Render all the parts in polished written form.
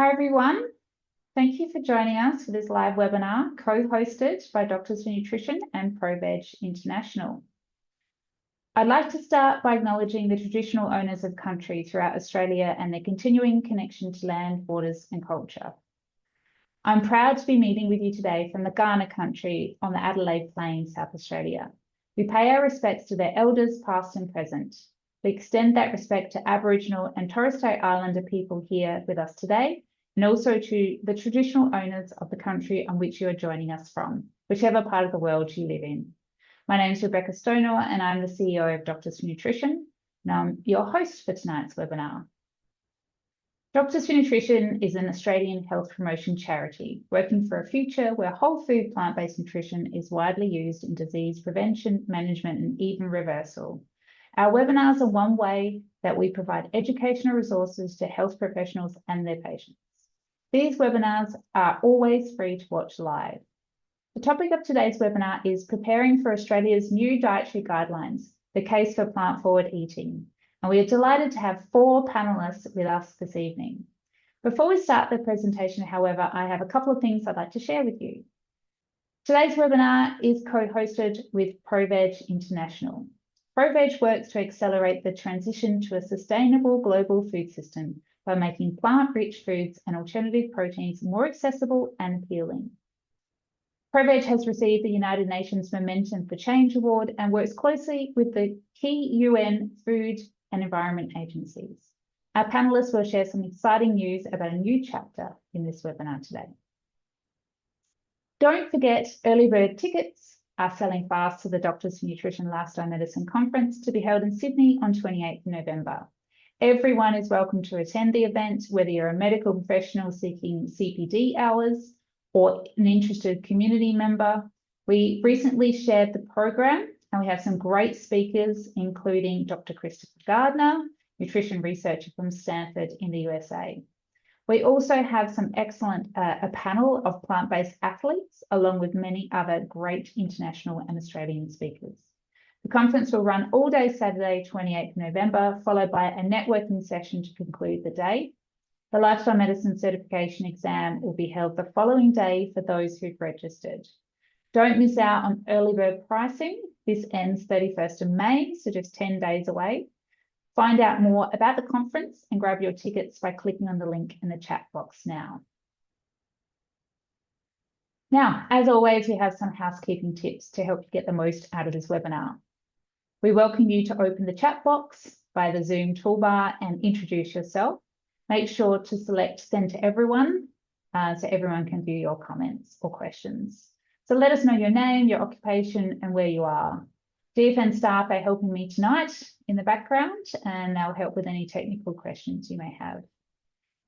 Hi everyone, thank you for joining us for this live webinar co-hosted by Doctors for Nutrition and ProVeg International. I'd like to start by acknowledging the traditional owners of country throughout Australia and their continuing connection to land, waters and culture. I'm proud to be meeting with you today from the Kaurna country on the Adelaide Plains, South Australia. We pay our respects to their elders past and present. We extend that respect to Aboriginal and Torres Strait Islander people here with us today, and also to the traditional owners of the country on which you are joining us from, whichever part of the world you live in. My name is Rebecca Stonor and I'm the CEO of Doctors for Nutrition, and I'm your host for tonight's webinar. Doctors for Nutrition is an Australian health promotion charity working for a future where whole food plant-based nutrition is widely used in disease prevention, management, and even reversal. Our webinars are one way that we provide educational resources to health professionals and their patients. These webinars are always free to watch live. The topic of today's webinar is preparing for Australia's new dietary guidelines, the case for plant-forward eating. And we are delighted to have 4 panelists with us this evening. Before we start the presentation, however, I have a couple of things I'd like to share with you. Today's webinar is co-hosted with ProVeg International. ProVeg works to accelerate the transition to a sustainable global food system by making plant-rich foods and alternative proteins more accessible and appealing. ProVeg has received the United Nations Momentum for Change Award and works closely with the key UN food and environment agencies. Our panelists will share some exciting news about a new chapter in this webinar today. Don't forget, early bird tickets are selling fast to the Doctors for Nutrition Lifestyle Medicine Conference to be held in Sydney on 28th November. Everyone is welcome to attend the event, whether you're a medical professional seeking CPD hours or an interested community member. We recently shared the program and we have some great speakers, including Dr. Christopher Gardner, nutrition researcher from Stanford in the USA. We also have some excellent, a panel of plant-based athletes, along with many other great international and Australian speakers. The conference will run all day Saturday, 28th November, followed by a networking session to conclude the day. The Lifestyle Medicine Certification exam will be held the following day for those who've registered. Don't miss out on early bird pricing. This ends 31st of May, so just 10 days away. Find out more about the conference and grab your tickets by clicking on the link in the chat box now. Now, as always, we have some housekeeping tips to help you get the most out of this webinar. We welcome you to open the chat box by the Zoom toolbar and introduce yourself. Make sure to select Send to Everyone so everyone can view your comments or questions. So let us know your name, your occupation, and where you are. DFN staff are helping me tonight in the background, and they'll help with any technical questions you may have.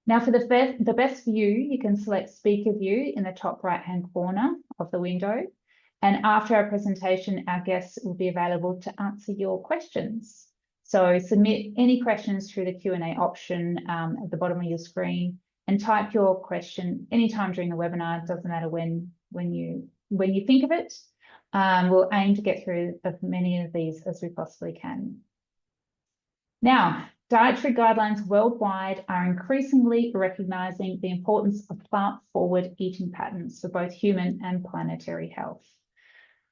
Now, for the best view, you can select Speaker View in the top right-hand corner of the window. And after our presentation, our guests will be available to answer your questions. So submit any questions through the Q&A option at the bottom of your screen and type your question anytime during the webinar. It doesn't matter when you think of it. We'll aim to get through as many of these as we possibly can. Now, dietary guidelines worldwide are increasingly recognising the importance of plant-forward eating patterns for both human and planetary health.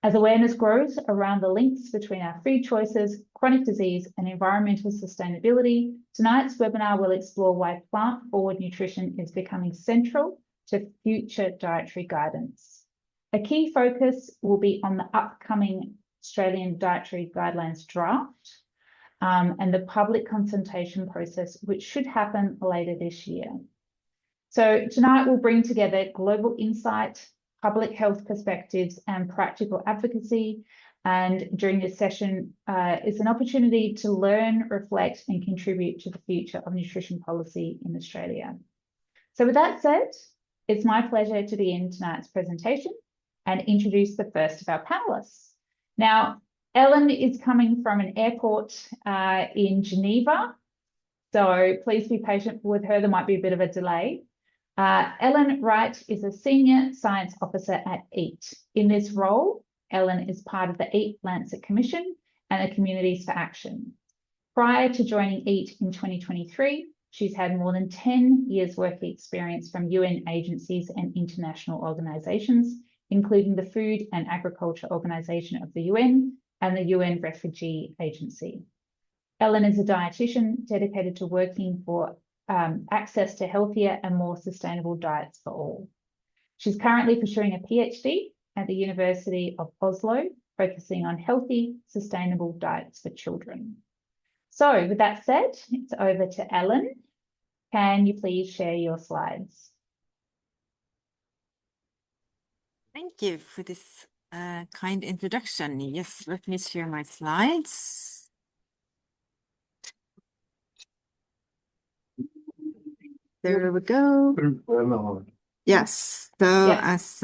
As awareness grows around the links between our food choices, chronic disease, and environmental sustainability, tonight's webinar will explore why plant-forward nutrition is becoming central to future dietary guidance. A key focus will be on the upcoming Australian Dietary Guidelines draft and the public consultation process, which should happen later this year. So tonight we'll bring together global insight, public health perspectives, and practical advocacy. And during this session, it's an opportunity to learn, reflect, and contribute to the future of nutrition policy in Australia. So with that said, it's my pleasure to begin tonight's presentation and introduce the first of our panelists. Now, Ellen is coming from an airport in Geneva, so please be patient with her. There might be a bit of a delay. Ellen Wright is a Senior Science Officer at EAT. In this role, Ellen is part of the EAT Lancet Commission and the Communities for Action. Prior to joining EAT in 2023, She's had more than 10 years working experience from UN agencies and international organisations, including the Food and Agriculture Organization of the UN and the UN Refugee Agency. Ellen is a dietitian dedicated to working for access to healthier and more sustainable diets for all. She's currently pursuing a PhD at the University of Oslo, focusing on healthy, sustainable diets for children. So with that said, it's over to Ellen. Can you please share your slides? Thank you for this kind introduction. Yes, let me share my slides. There we go. Yes, so as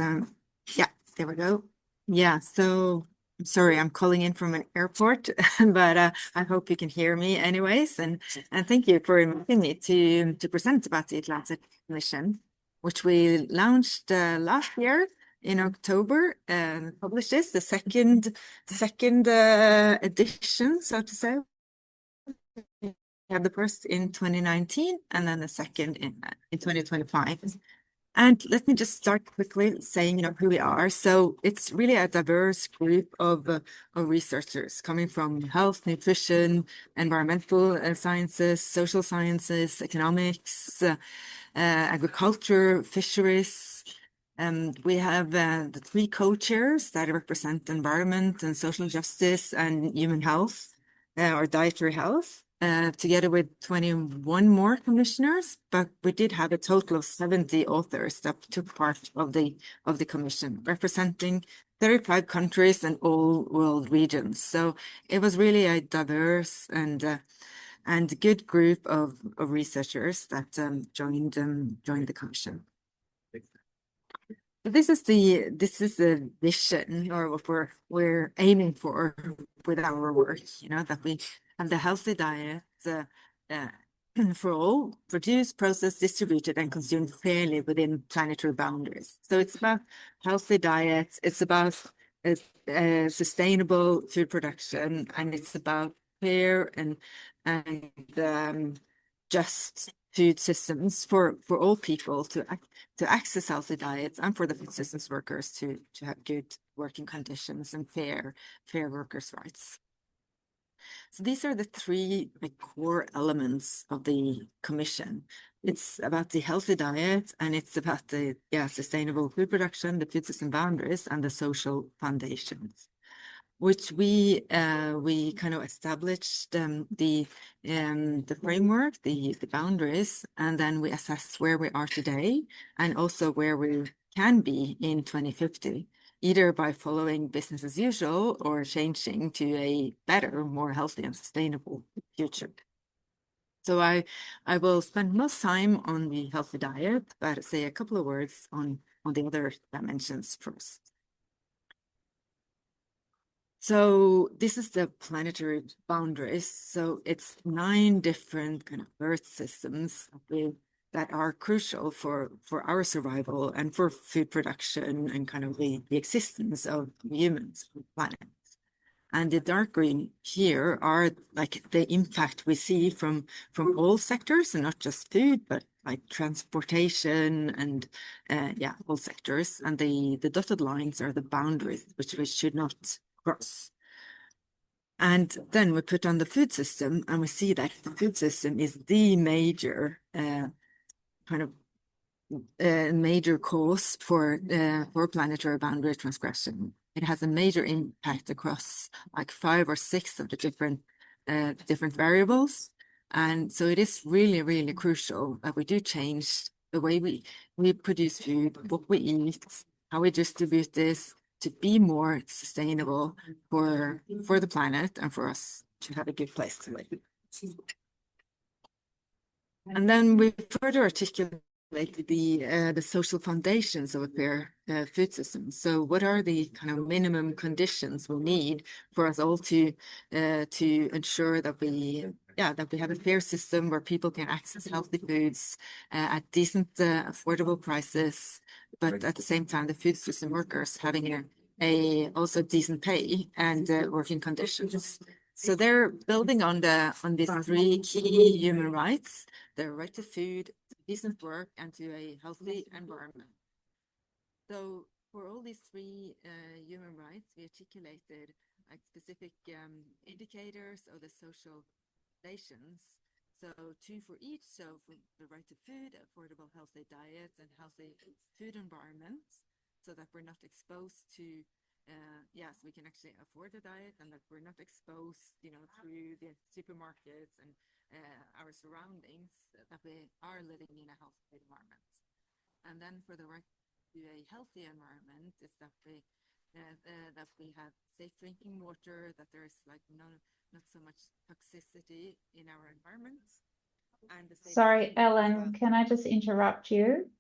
yeah, there we go. Yeah, so I'm sorry, I'm calling in from an airport, but I hope you can hear me anyways. And thank you for inviting me to present about the Atlantic Mission, which we launched last year in October and published this, the second edition, so to say. We had the first in 2019 and then the second in 2025. And let me just start quickly saying, who we are. So it's really a diverse group of researchers coming from health, nutrition, environmental sciences, social sciences, economics, agriculture, fisheries. We have the 3 co-chairs that represent environment and social justice and human health, or dietary health. Together with 21 more commissioners, but we did have a total of 70 authors that took part of the commission, representing 35 countries and all world regions. So it was really a diverse and good group of researchers that joined the commission. This is the vision, or what we're aiming for with our work. That we have the healthy diet for all, produced, processed, distributed, and consumed fairly within planetary boundaries. So it's about healthy diets. It's about sustainable food production, and it's about fair and just food systems for all people to access healthy diets, and for the food systems workers to have good working conditions and fair workers' rights. So these are the 3 core elements of the commission. It's about the healthy diet, and it's about the sustainable food production, the food system boundaries, and the social foundations, which we kind of established the framework, the boundaries, and then we assess where we are today and also where we can be in 2050, either by following business as usual or changing to a better, more healthy and sustainable future. So I will spend most time on the healthy diet, but say a couple of words on the other dimensions first. So this is the planetary boundaries. So it's 9 different kind of Earth systems that are crucial for our survival and for food production and kind of the existence of humans on the planet. And the dark green here are like the impact we see from all sectors, and not just food, but like transportation and all sectors. And the dotted lines are the boundaries which we should not cross. And then we put on the food system, and we see that the food system is the major major cause for planetary boundary transgression. It has a major impact across like 5 or 6 of the different variables. And so it is really, really crucial that we do change the way we produce food, what we eat, how we distribute this, to be more sustainable for the planet and for us to have a good place to live. And then we further articulate the social foundations of a fair food system. So what are the kind of minimum conditions we need for us all to ensure that we have a fair system where people can access healthy foods at decent, affordable prices, but at the same time, the food system workers having a also decent pay and working conditions. So they're building on these three key human rights: the right to food, to decent work, and to a healthy environment. So for all these three human rights, we articulated like specific indicators of the social relations. So two for each. So for the right to food, affordable, healthy diets, and healthy food environments, so that we're not exposed to yes, we can actually afford a diet, and that we're not exposed, through the supermarkets and our surroundings, that we are living in a healthy environment. And then for the right to a healthy environment is that we have safe drinking water, that there's like not so much toxicity in our environment, and the safe Sorry, climate as well. Ellen, can I just interrupt you?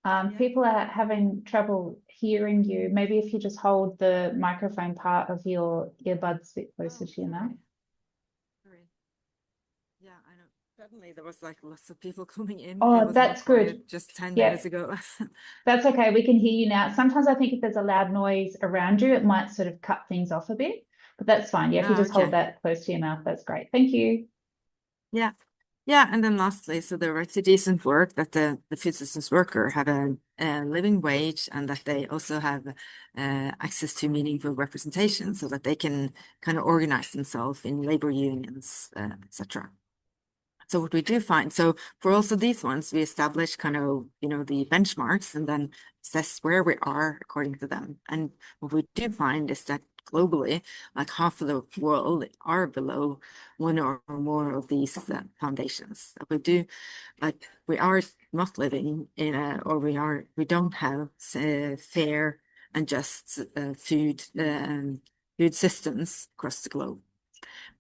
Yeah. People are having trouble hearing you. Maybe if you just hold the microphone part of your earbuds a bit closer to your mouth. Sorry. Yeah, I know. Suddenly there was like lots of people coming in. Oh, It was that's more quiet good. just 10 Yeah. minutes ago. That's okay. We can hear you now. Sometimes I think if there's a loud noise around you, it might sort of cut things off a bit, but that's fine. Yeah, if you Oh, just hold okay. that close to your mouth, that's great. Thank you. Yeah. Yeah, and then lastly, so the right to decent work, that the food systems worker have a living wage, and that they also have access to meaningful representation, so that they can kind of organize themselves in labor unions, etc. So what we do find, so for also these ones, we establish kind of, the benchmarks and then assess where we are according to them. And what we do find is that globally, like half of the world are below one or more of these foundations. So we are not living in we don't have fair and just food systems across the globe.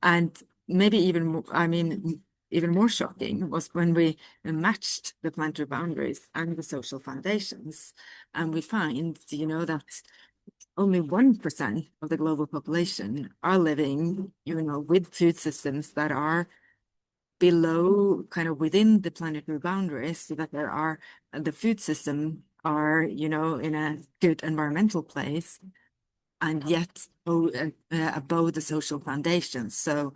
And maybe even more, even more shocking was when we matched the planetary boundaries and the social foundations, and we find, that only 1% of the global population are living, with food systems that are below, kind of within the planetary boundaries, so that the food system are, in a good environmental place, and yet above the social foundations. So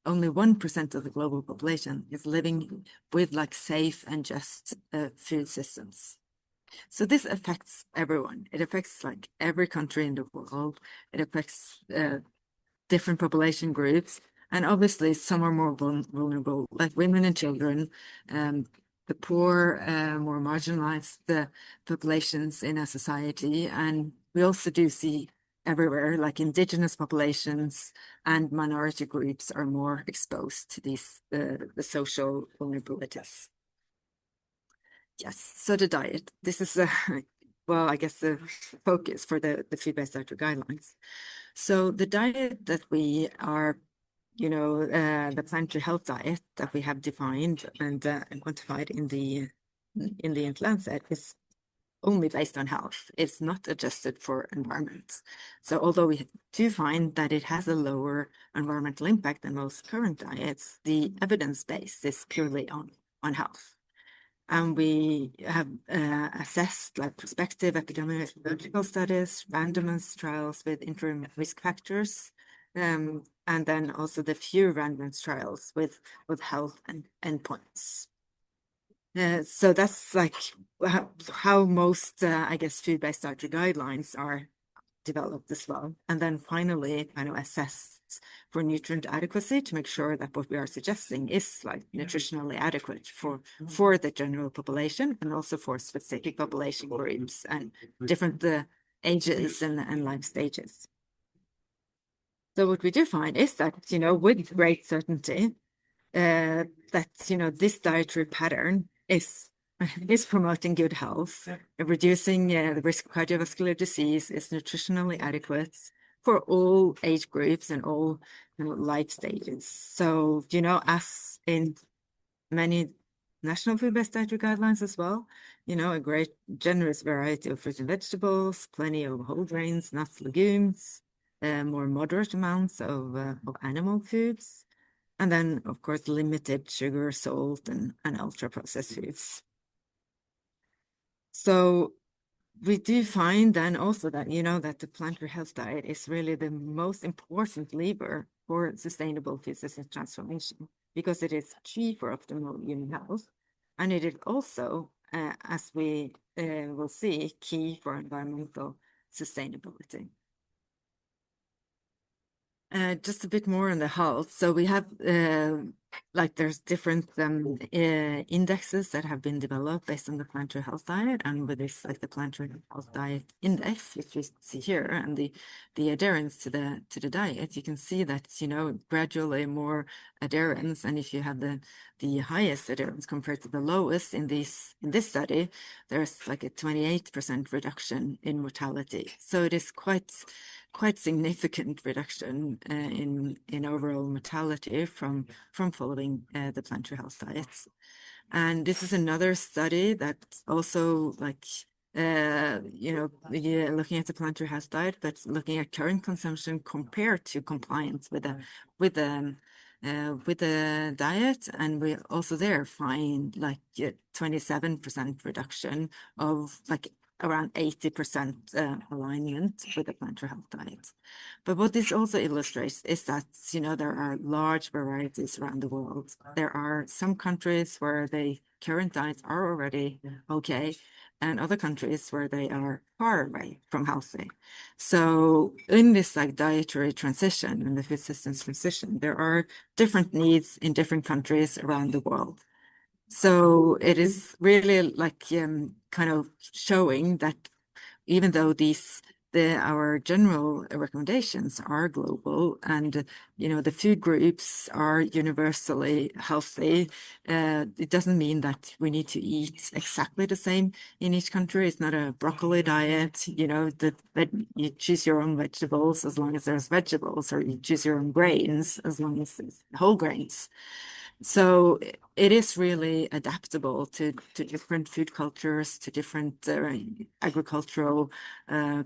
only 1% of the global population is living with like safe and just food systems. So this affects everyone. It affects like every country in the world. It affects different population groups. And obviously some are more vulnerable, like women and children, the poor, more marginalized populations in a society. And we also do see everywhere, like indigenous populations and minority groups are more exposed to these the social vulnerabilities. Yes, so the diet. This is well, I guess the focus for the food-based dietary guidelines. So the diet that we are, the planetary health diet that we have defined and quantified in the Lancet is only based on health. It's not adjusted for environment. So although we do find that it has a lower environmental impact than most current diets, the evidence base is purely on health. And we have assessed like prospective epidemiological studies, randomized trials with interim risk factors, and then also the few randomized trials with health and endpoints. So that's like how most, I guess, food-based dietary guidelines are developed as well. And then finally, kind of assessed for nutrient adequacy to make sure that what we are suggesting is like nutritionally adequate for the general population, and also for specific population groups and different ages and life stages. So what we do find is that, with great certainty, that, this dietary pattern is promoting good health, reducing the risk of cardiovascular disease, is nutritionally adequate for all age groups and all life stages. So, as in many national food-based dietary guidelines as well, a great generous variety of fruits and vegetables, plenty of whole grains, nuts, legumes, more moderate amounts of animal foods, and then, of course, limited sugar, salt, and ultra-processed foods. So we do find then also that, that the planetary health diet is really the most important lever for sustainable food system transformation, because it is key for optimal human health. And it is also, as we will see, key for environmental sustainability. Just a bit more on the health. So we have there's different indexes that have been developed based on the planetary health diet, and with this the planetary health diet index, which we see here, and the adherence to the diet, you can see that gradually more adherence, and if you have the highest adherence compared to the lowest in this study, there's like a 28% reduction in mortality. So it is quite significant reduction in overall mortality from following the planetary health diets. And this is another study that also looking at the planetary health diet, but looking at current consumption compared to compliance with the diet, and we also there find 27% reduction of around 80% alignment with the planetary health diet. But what this also illustrates is that, there are large varieties around the world. There are some countries where the current diets are already okay, and other countries where they are far away from healthy. So in this dietary transition and the food systems transition, there are different needs in different countries around the world. So it is really kind of showing that even though our general recommendations are global, and the food groups are universally healthy, it doesn't mean that we need to eat exactly the same in each country. It's not a broccoli diet, that you choose your own vegetables as long as there's vegetables, or you choose your own grains as long as it's whole grains. So it is really adaptable to different food cultures, to different agricultural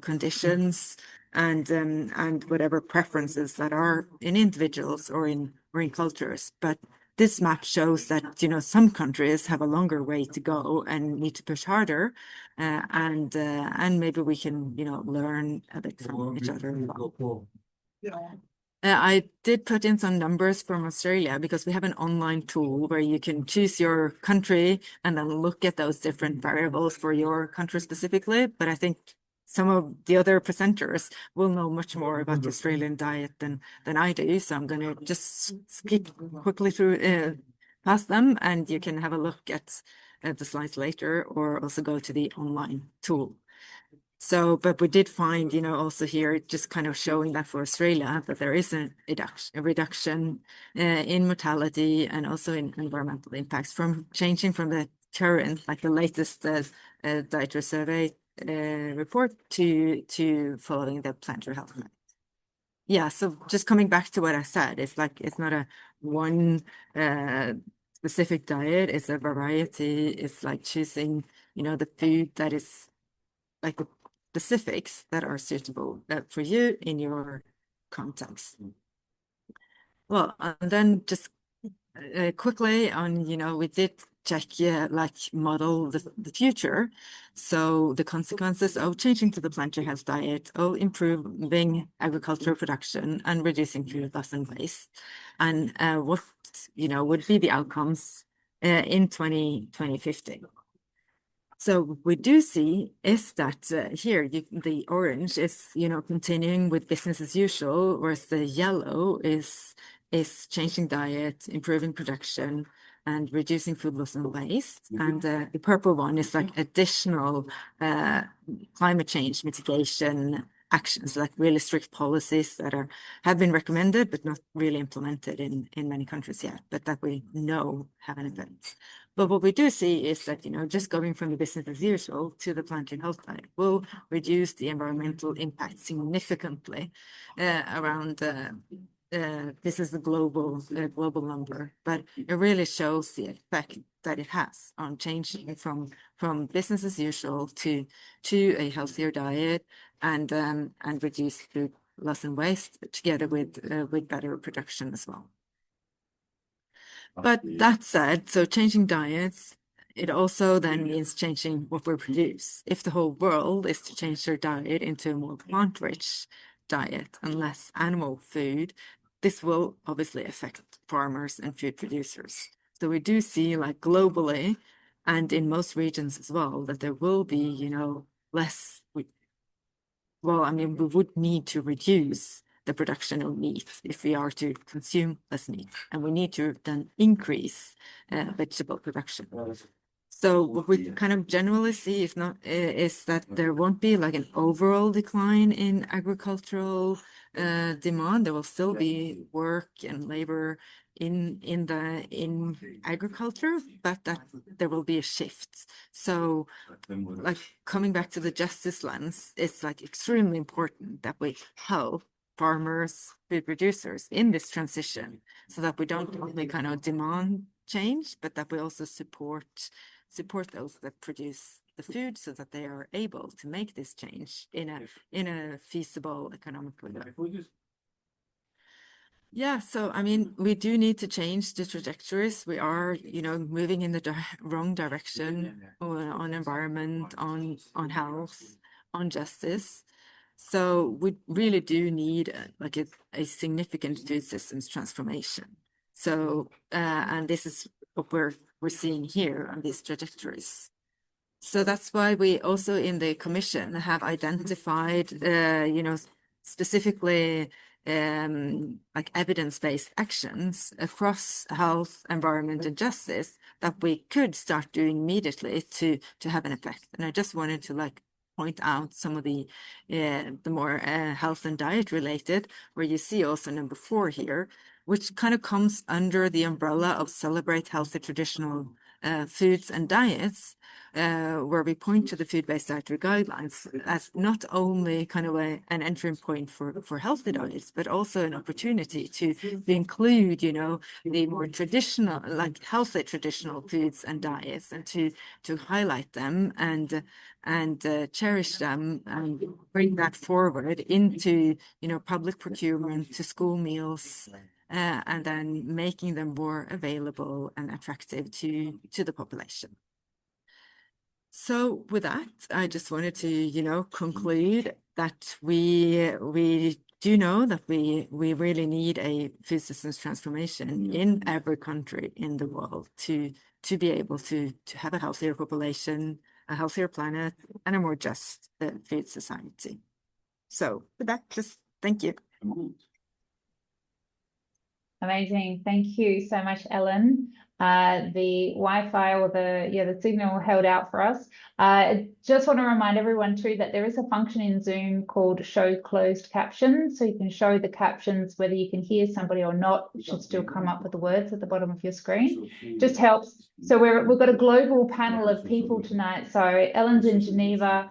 conditions, and whatever preferences that are in individuals or in cultures. But this map shows that some countries have a longer way to go and need to push harder, and maybe we can learn a bit from each other as well. I did put in some numbers from Australia, because we have an online tool where you can choose your country and then look at those different variables for your country specifically. But I think some of the other presenters will know much more about the Australian diet than I do. So I'm going to just skip quickly through past them, and you can have a look at the slides later, or also go to the online tool. So, but we did find, also here, just kind of showing that for Australia, that there is a reduction in mortality and also in environmental impacts from changing from the current, the latest dietary survey report to following the planetary health diet. Yeah, so just coming back to what I said, it's it's not a one specific diet, it's a variety. It's choosing, the food that is the specifics that are suitable for you in your context. Well, and then just quickly on, we did check, model the future. So the consequences of changing to the planetary health diet, of improving agricultural production and reducing food loss and waste, and what, would be the outcomes in 2050. So what we do see is that here the orange is continuing with business as usual, whereas the yellow is changing diet, improving production, and reducing food loss and waste. And the purple one is additional climate change mitigation actions, really strict policies that have been recommended but not really implemented in many countries yet, but that we know have an effect. But what we do see is that, just going from the business as usual to the planetary health diet will reduce the environmental impact significantly around, this is a global number, but it really shows the effect that it has on changing from business as usual to a healthier diet, and reduce food loss and waste, together with better production as well. But that said, so changing diets it also then means changing what we produce. If the whole world is to change their diet into a more plant-rich diet and less animal food, this will obviously affect farmers and food producers. So we do see, like, globally and in most regions as well, that there will be, you know, less, well, I mean, we would need to reduce the production of meat if we are to consume less meat, and we need to then increase vegetable production. So what we kind of generally see is that there won't be like an overall decline in agricultural demand. There will still be work and labor in agriculture, but that there will be a shift. So, like, coming back to the justice lens, it's like extremely important that we help farmers, food producers in this transition, so that we don't only kind of demand change, but that we also support those that produce the food, so that they are able to make this change in a feasible economical way. Yeah, so I mean, we do need to change the trajectories. We are, you know, moving in the wrong direction on environment, on health, on justice. So we really do need like a significant food systems transformation. So and this is what we're seeing here on these trajectories. So that's why we also in the commission have identified, you know, specifically like evidence-based actions across health, environment, and justice that we could start doing immediately to have an effect. And I just wanted to like point out some of the more health and diet related, where you see also number 4 here, which kind of comes under the umbrella of celebrate healthy traditional foods and diets, where we point to the food-based dietary guidelines as not only kind of an entry point for healthy diets, but also an opportunity to include, you know, the more traditional, like healthy traditional foods and diets, and to highlight them and cherish them and bring that forward into, you know, public procurement, to school meals, and then making them more available and attractive to the population. So with that, I just wanted to, you know, conclude that we do know that we really need a food systems transformation in every country in the world to be able to have a healthier population, a healthier planet, and a more just food society. So with that, just thank you. Amazing. Thank you so much, Ellen. The Wi-Fi or the signal held out for us. I just want to remind everyone too that there is a function in Zoom called show closed captions. So you can show the captions whether you can hear somebody or not. It should still come up with the words at the bottom of your screen. Just helps. So we've got a global panel of people tonight. So Ellen's in Geneva.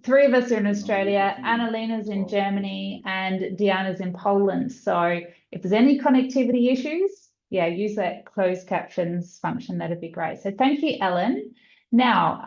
3 of us are in Australia, Anna-Lena's in Germany, and Diana's in Poland. So if there's any connectivity issues, yeah, use that closed captions function. That'd be great. So thank you, Ellen. Now,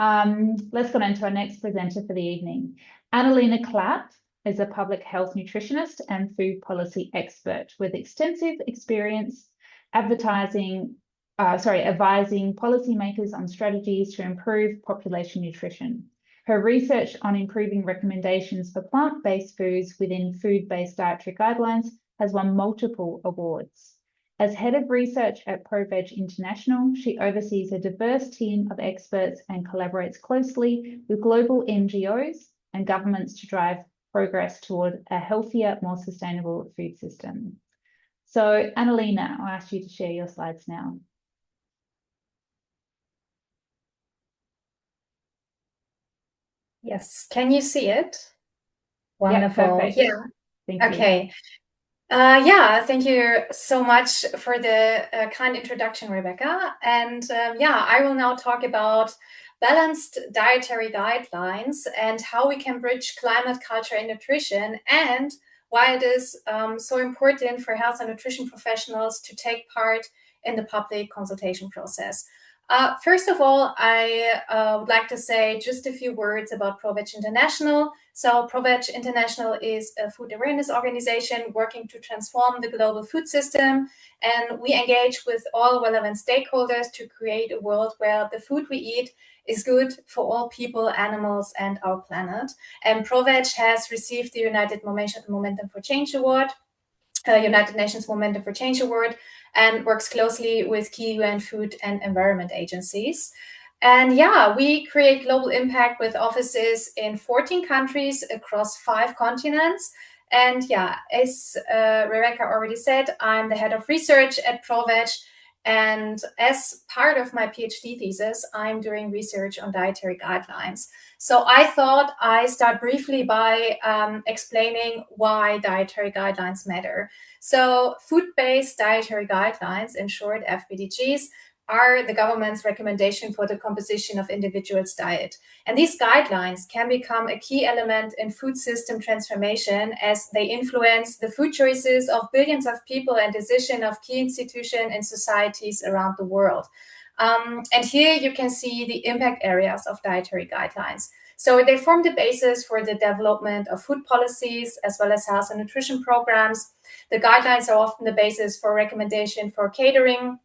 let's go on to our next presenter for the evening. Anna-Lena Klapp is a public health nutritionist and food policy expert with extensive experience advising policymakers on strategies to improve population nutrition. Her research on improving recommendations for plant-based foods within food-based dietary guidelines has won multiple awards. As head of research at ProVeg International, she oversees a diverse team of experts and collaborates closely with global NGOs and governments to drive progress toward a healthier, more sustainable food system. So, Anna-Lena, I'll ask you to share your slides now. Yes, can you see it? Wonderful. Yeah, perfect. Yeah. Thank you. Okay. Yeah, thank you so much for the kind introduction, Rebecca. And yeah, I will now talk about balanced dietary guidelines and how we can bridge climate, culture, and nutrition, and why it is so important for health and nutrition professionals to take part in the public consultation process. First of all, I would like to say just a few words about ProVeg International. So ProVeg International is a food awareness organization working to transform the global food system. And we engage with all relevant stakeholders to create a world where the food we eat is good for all people, animals, and our planet. And ProVeg has received the United Momentum for Change Award, United Nations Momentum for Change Award, and works closely with key UN food and environment agencies. And yeah, we create global impact with offices in 14 countries across 5 continents. And yeah, as Rebecca already said, I'm the head of research at ProVeg. And as part of my PhD thesis, I'm doing research on dietary guidelines. So I thought I start briefly by explaining why dietary guidelines matter. So food-based dietary guidelines, in short, FBDGs, are the government's recommendation for the composition of individuals' diet. And these guidelines can become a key element in food system transformation as they influence the food choices of billions of people and decision of key institutions and societies around the world. And here you can see the impact areas of dietary guidelines. So they form the basis for the development of food policies as well as health and nutrition programs. The guidelines are often the basis for recommendation for catering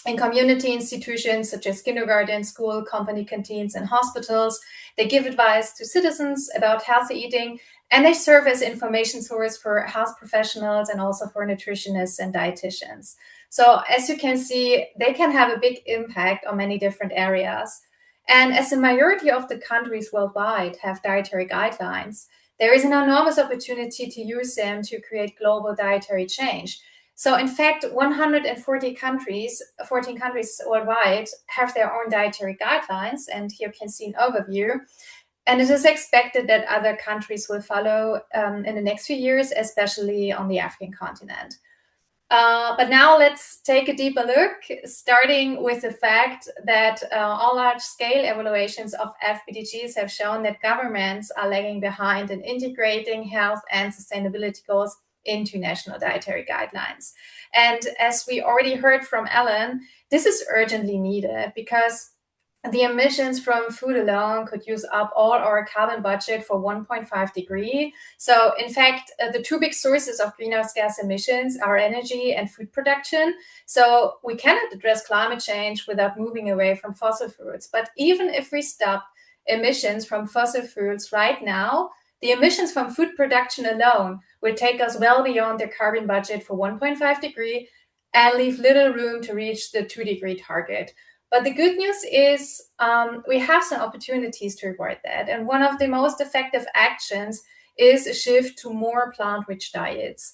in community institutions such as kindergarten, school, company canteens, and hospitals. They give advice to citizens about healthy eating, and they serve as information source for health professionals and also for nutritionists and dietitians. So as you can see, they can have a big impact on many different areas. And as the majority of the countries worldwide have dietary guidelines, there is an enormous opportunity to use them to create global dietary change. So in fact, 140 countries, 14 countries worldwide have their own dietary guidelines. And here you can see an overview. And it is expected that other countries will follow in the next few years, especially on the African continent. But now let's take a deeper look, starting with the fact that all large-scale evaluations of FBDGs have shown that governments are lagging behind in integrating health and sustainability goals into national dietary guidelines. And as we already heard from Ellen, this is urgently needed because the emissions from food alone could use up all our carbon budget for 1.5 degree. So in fact, the 2 big sources of greenhouse gas emissions are energy and food production. So we cannot address climate change without moving away from fossil fuels. But even if we stop emissions from fossil fuels right now, the emissions from food production alone will take us well beyond the carbon budget for 1.5 degree and leave little room to reach the 2 degree target. But the good news is we have some opportunities to avoid that. And one of the most effective actions is a shift to more plant-rich diets.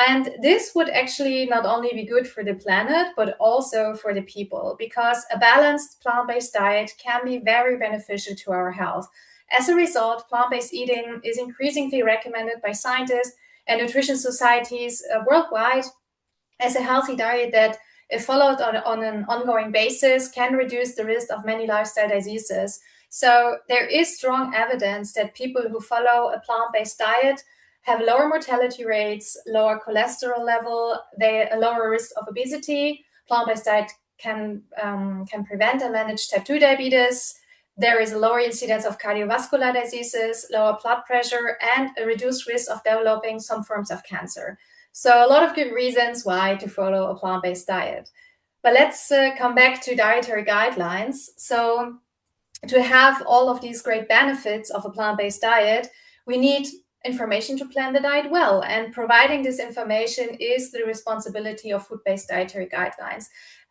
And this would actually not only be good for the planet, but also for the people, because a balanced plant-based diet can be very beneficial to our health. As a result, plant-based eating is increasingly recommended by scientists and nutrition societies worldwide as a healthy diet that, if followed on an ongoing basis, can reduce the risk of many lifestyle diseases. So there is strong evidence that people who follow a plant-based diet have lower mortality rates, lower cholesterol level, a lower risk of obesity. Plant-based diet can prevent and manage type 2 diabetes. There is a lower incidence of cardiovascular diseases, lower blood pressure, and a reduced risk of developing some forms of cancer. So a lot of good reasons why to follow a plant-based diet. But let's come back to dietary guidelines. So to have all of these great benefits of a plant-based diet, we need information to plan the diet well. And providing this information is the responsibility of food-based dietary guidelines,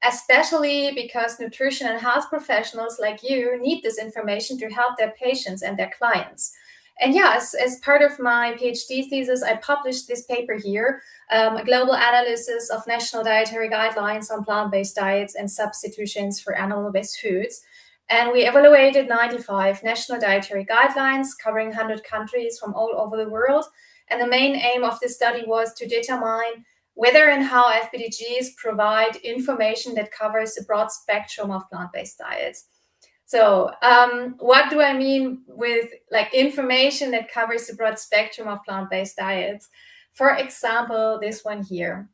especially because nutrition and health professionals like you need this information to help their patients and their clients. And yes, as part of my PhD thesis, I published this paper here, a global analysis of national dietary guidelines on plant-based diets and substitutions for animal-based foods. And we evaluated 95 national dietary guidelines covering 100 countries from all over the world. And the main aim of this study was to determine whether and how FBDGs provide information that covers a broad spectrum of plant-based diets. So what do I mean with information that covers the broad spectrum of plant-based diets? For example, this one here.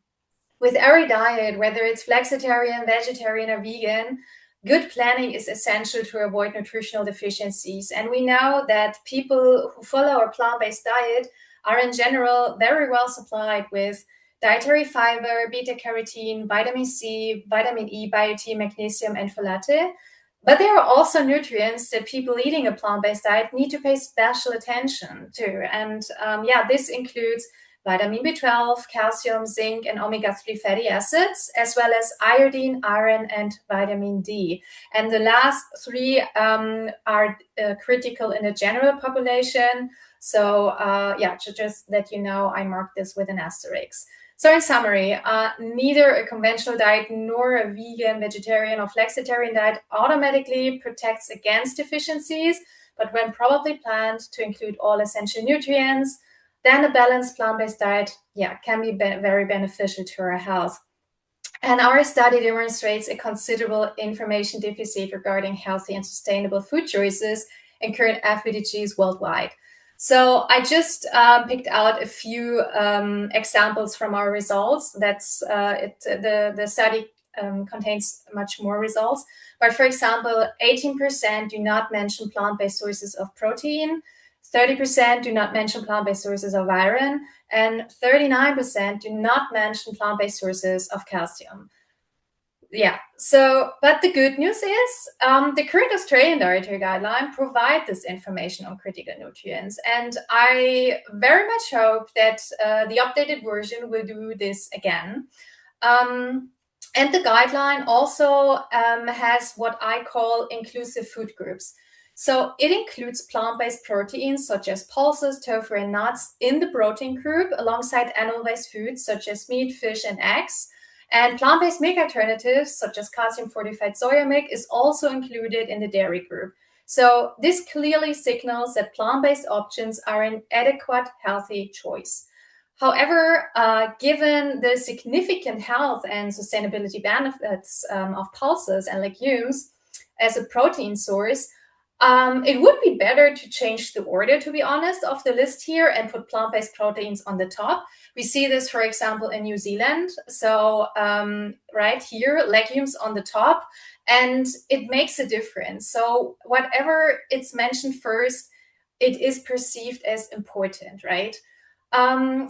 With every diet, whether it's flexitarian, vegetarian, or vegan, good planning is essential to avoid nutritional deficiencies. And we know that people who follow a plant-based diet are in general very well supplied with dietary fiber, beta-carotene, vitamin C, vitamin E, biotin, magnesium, and folate. But there are also nutrients that people eating a plant-based diet need to pay special attention to. And this includes vitamin B12, calcium, zinc, and omega-3 fatty acids, as well as iodine, iron, and vitamin D. And the last three are critical in the general population. So to just let you know, I marked this with an asterisk. So in summary, neither a conventional diet nor a vegan, vegetarian, or flexitarian diet automatically protects against deficiencies, but when properly planned to include all essential nutrients, then a balanced plant-based diet, can be very beneficial to our health. And our study demonstrates a considerable information deficit regarding healthy and sustainable food choices in current FBDGs worldwide. So I just picked out a few examples from our results. That's the study contains much more results. But for example, 18% do not mention plant-based sources of protein, 30% do not mention plant-based sources of iron, and 39% do not mention plant-based sources of calcium. But the good news is the current Australian Dietary Guideline provide this information on critical nutrients. And I very much hope that the updated version will do this again. And the guideline also has what I call inclusive food groups. So it includes plant-based proteins such as pulses, tofu, and nuts in the protein group, alongside animal-based foods such as meat, fish, and eggs. And plant-based milk alternatives such as calcium-fortified soya milk is also included in the dairy group. So this clearly signals that plant-based options are an adequate, healthy choice. However, given the significant health and sustainability benefits of pulses and legumes as a protein source, it would be better to change the order, to be honest, of the list here and put plant-based proteins on the top. We see this, for example, in New Zealand. So right here, legumes on the top, and it makes a difference. So whatever it's mentioned first, it is perceived as important, right? So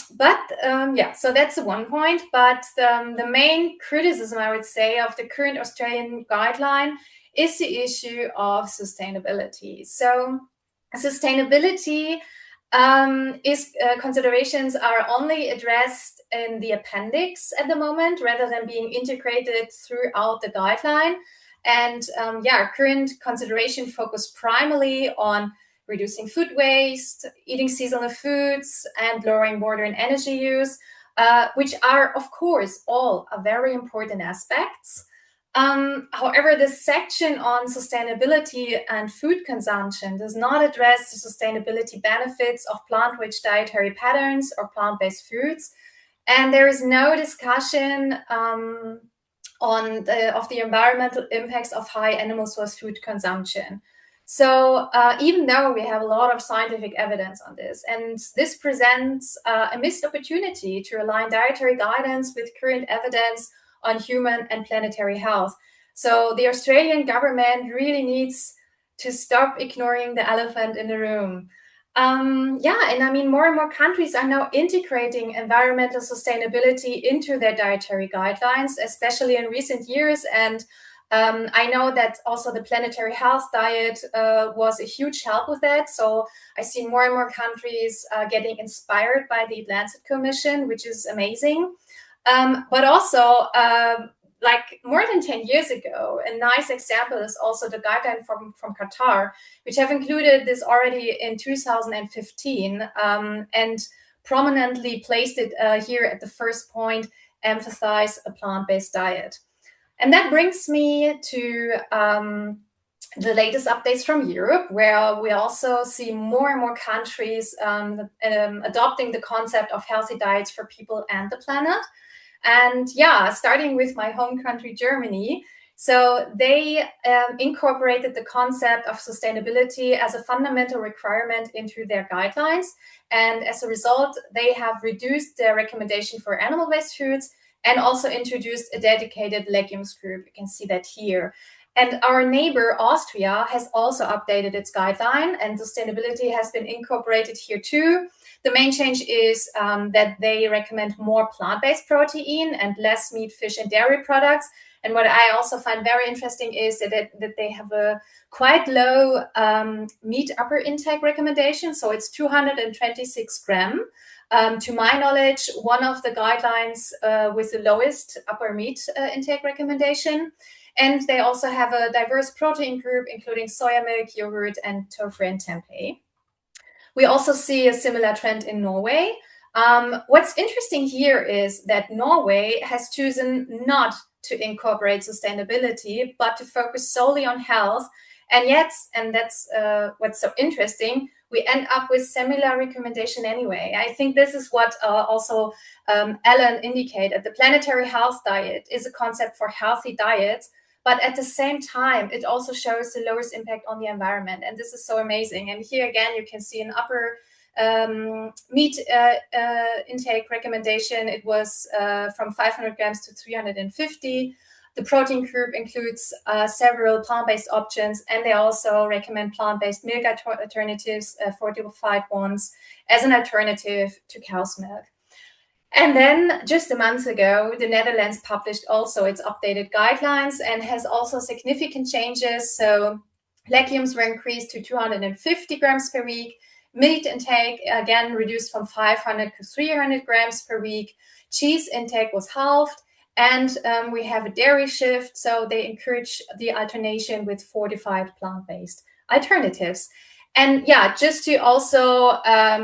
that's one point. But the main criticism, I would say, of the current Australian guideline is the issue of sustainability. So sustainability considerations are only addressed in the appendix at the moment, rather than being integrated throughout the guideline. And current consideration focus primarily on reducing food waste, eating seasonal foods, and lowering water and energy use, which are, of course, all very important aspects. However, the section on sustainability and food consumption does not address the sustainability benefits of plant-rich dietary patterns or plant-based foods. And there is no discussion of the environmental impacts of high animal source food consumption. So even though we have a lot of scientific evidence on this, and this presents a missed opportunity to align dietary guidance with current evidence on human and planetary health. So the Australian government really needs to stop ignoring the elephant in the room. More and more countries are now integrating environmental sustainability into their dietary guidelines, especially in recent years. And I know that also the planetary health diet was a huge help with that. So I see more and more countries getting inspired by the Lancet Commission, which is amazing. But also, like more than 10 years ago, a nice example is also the guideline from Qatar, which have included this already in 2015 and prominently placed it here at the first point, emphasize a plant-based diet. And that brings me to the latest updates from Europe, where we also see more and more countries adopting the concept of healthy diets for people and the planet. And starting with my home country, Germany. So they incorporated the concept of sustainability as a fundamental requirement into their guidelines. And as a result, they have reduced their recommendation for animal-based foods and also introduced a dedicated legumes group. You can see that here. And our neighbor, Austria, has also updated its guideline, and sustainability has been incorporated here too. The main change is that they recommend more plant-based protein and less meat, fish, and dairy products. And what I also find very interesting is that they have a quite low meat upper intake recommendation. So it's 226 grams. To my knowledge, one of the guidelines with the lowest upper meat intake recommendation. And they also have a diverse protein group, including soya milk, yogurt, and tofu and tempeh. We also see a similar trend in Norway. What's interesting here is that Norway has chosen not to incorporate sustainability, but to focus solely on health. And yet, and that's what's so interesting, we end up with similar recommendation anyway. I think this is what also Ellen indicated. The planetary health diet is a concept for healthy diets, but at the same time, it also shows the lowest impact on the environment. And this is so amazing. And here again, you can see an upper meat intake recommendation. It was from 500 grams to 350. The protein group includes several plant-based options, and they also recommend plant-based milk alternatives, fortified ones, as an alternative to cow's milk. And then just a month ago, the Netherlands published also its updated guidelines and has also significant changes. So legumes were increased to 250 grams per week. Meat intake, again, reduced from 500 to 300 grams per week. Cheese intake was halved. And we have a dairy shift. So they encourage the alternation with fortified plant-based alternatives. And yeah, just to also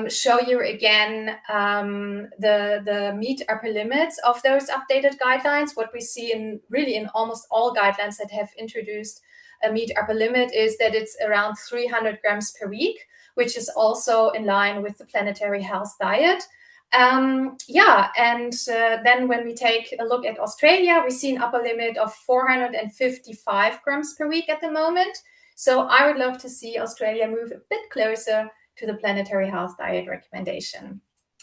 show you again the meat upper limits of those updated guidelines, what we see in almost all guidelines that have introduced a meat upper limit is that it's around 300 grams per week, which is also in line with the planetary health diet. Then when we take a look at Australia, we see an upper limit of 455 grams per week at the moment. So I would love to see Australia move a bit closer to the planetary health diet recommendation.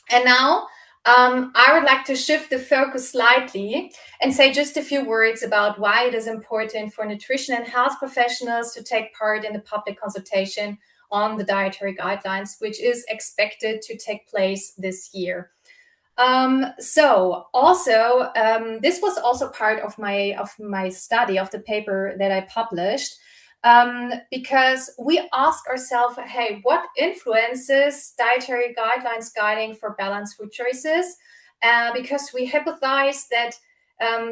And now I would like to shift the focus slightly and say just a few words about why it is important for nutrition and health professionals to take part in the public consultation on the dietary guidelines, which is expected to take place this year. This was also part of my study, of the paper that I published. Because we ask ourselves, hey, what influences dietary guidelines guiding for balanced food choices? Because we hypothesize that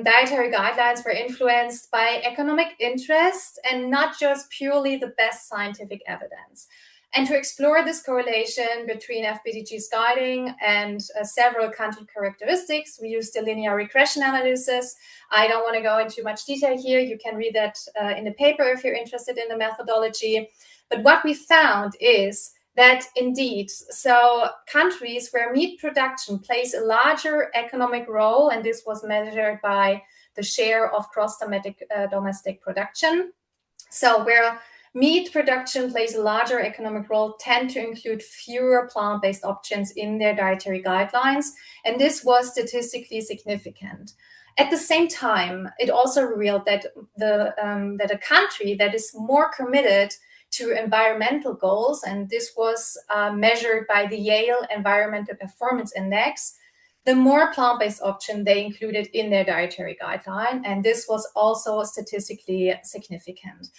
dietary guidelines were influenced by economic interest and not just purely the best scientific evidence. And to explore this correlation between FBDG's guiding and several country characteristics, we used a linear regression analysis. I don't want to go into much detail here. You can read that in the paper if you're interested in the methodology. But what we found is that indeed, so countries where meat production plays a larger economic role, and this was measured by the share of gross domestic production. So where meat production plays a larger economic role, tend to include fewer plant-based options in their dietary guidelines, and this was statistically significant. At the same time, it also revealed that that a country that is more committed to environmental goals, and this was measured by the Yale Environmental Performance Index, the more plant-based option they included in their dietary guideline, and this was also statistically significant.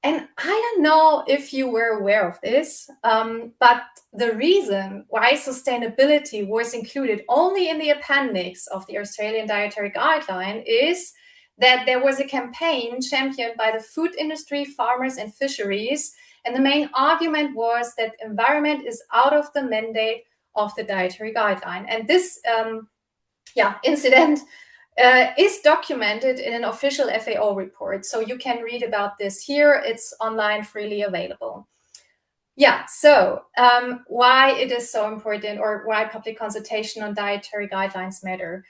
And I don't know if you were aware of this, but the reason why sustainability was included only in the appendix of the Australian Dietary Guideline is that there was a campaign championed by the food industry, farmers, and fisheries. And the main argument was that environment is out of the mandate of the dietary guideline. And this incident is documented in an official FAO report. So you can read about this here. It's online, freely available. Yeah, so why it is so important, or why public consultation on dietary guidelines matter.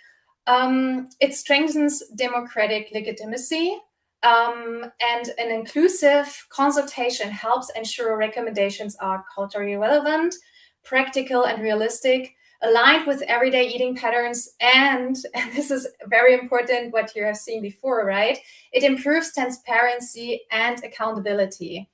It strengthens democratic legitimacy, and an inclusive consultation helps ensure recommendations are culturally relevant, practical, and realistic. aligned with everyday eating patterns, and this is very important, what you have seen before, right? It improves transparency and accountability.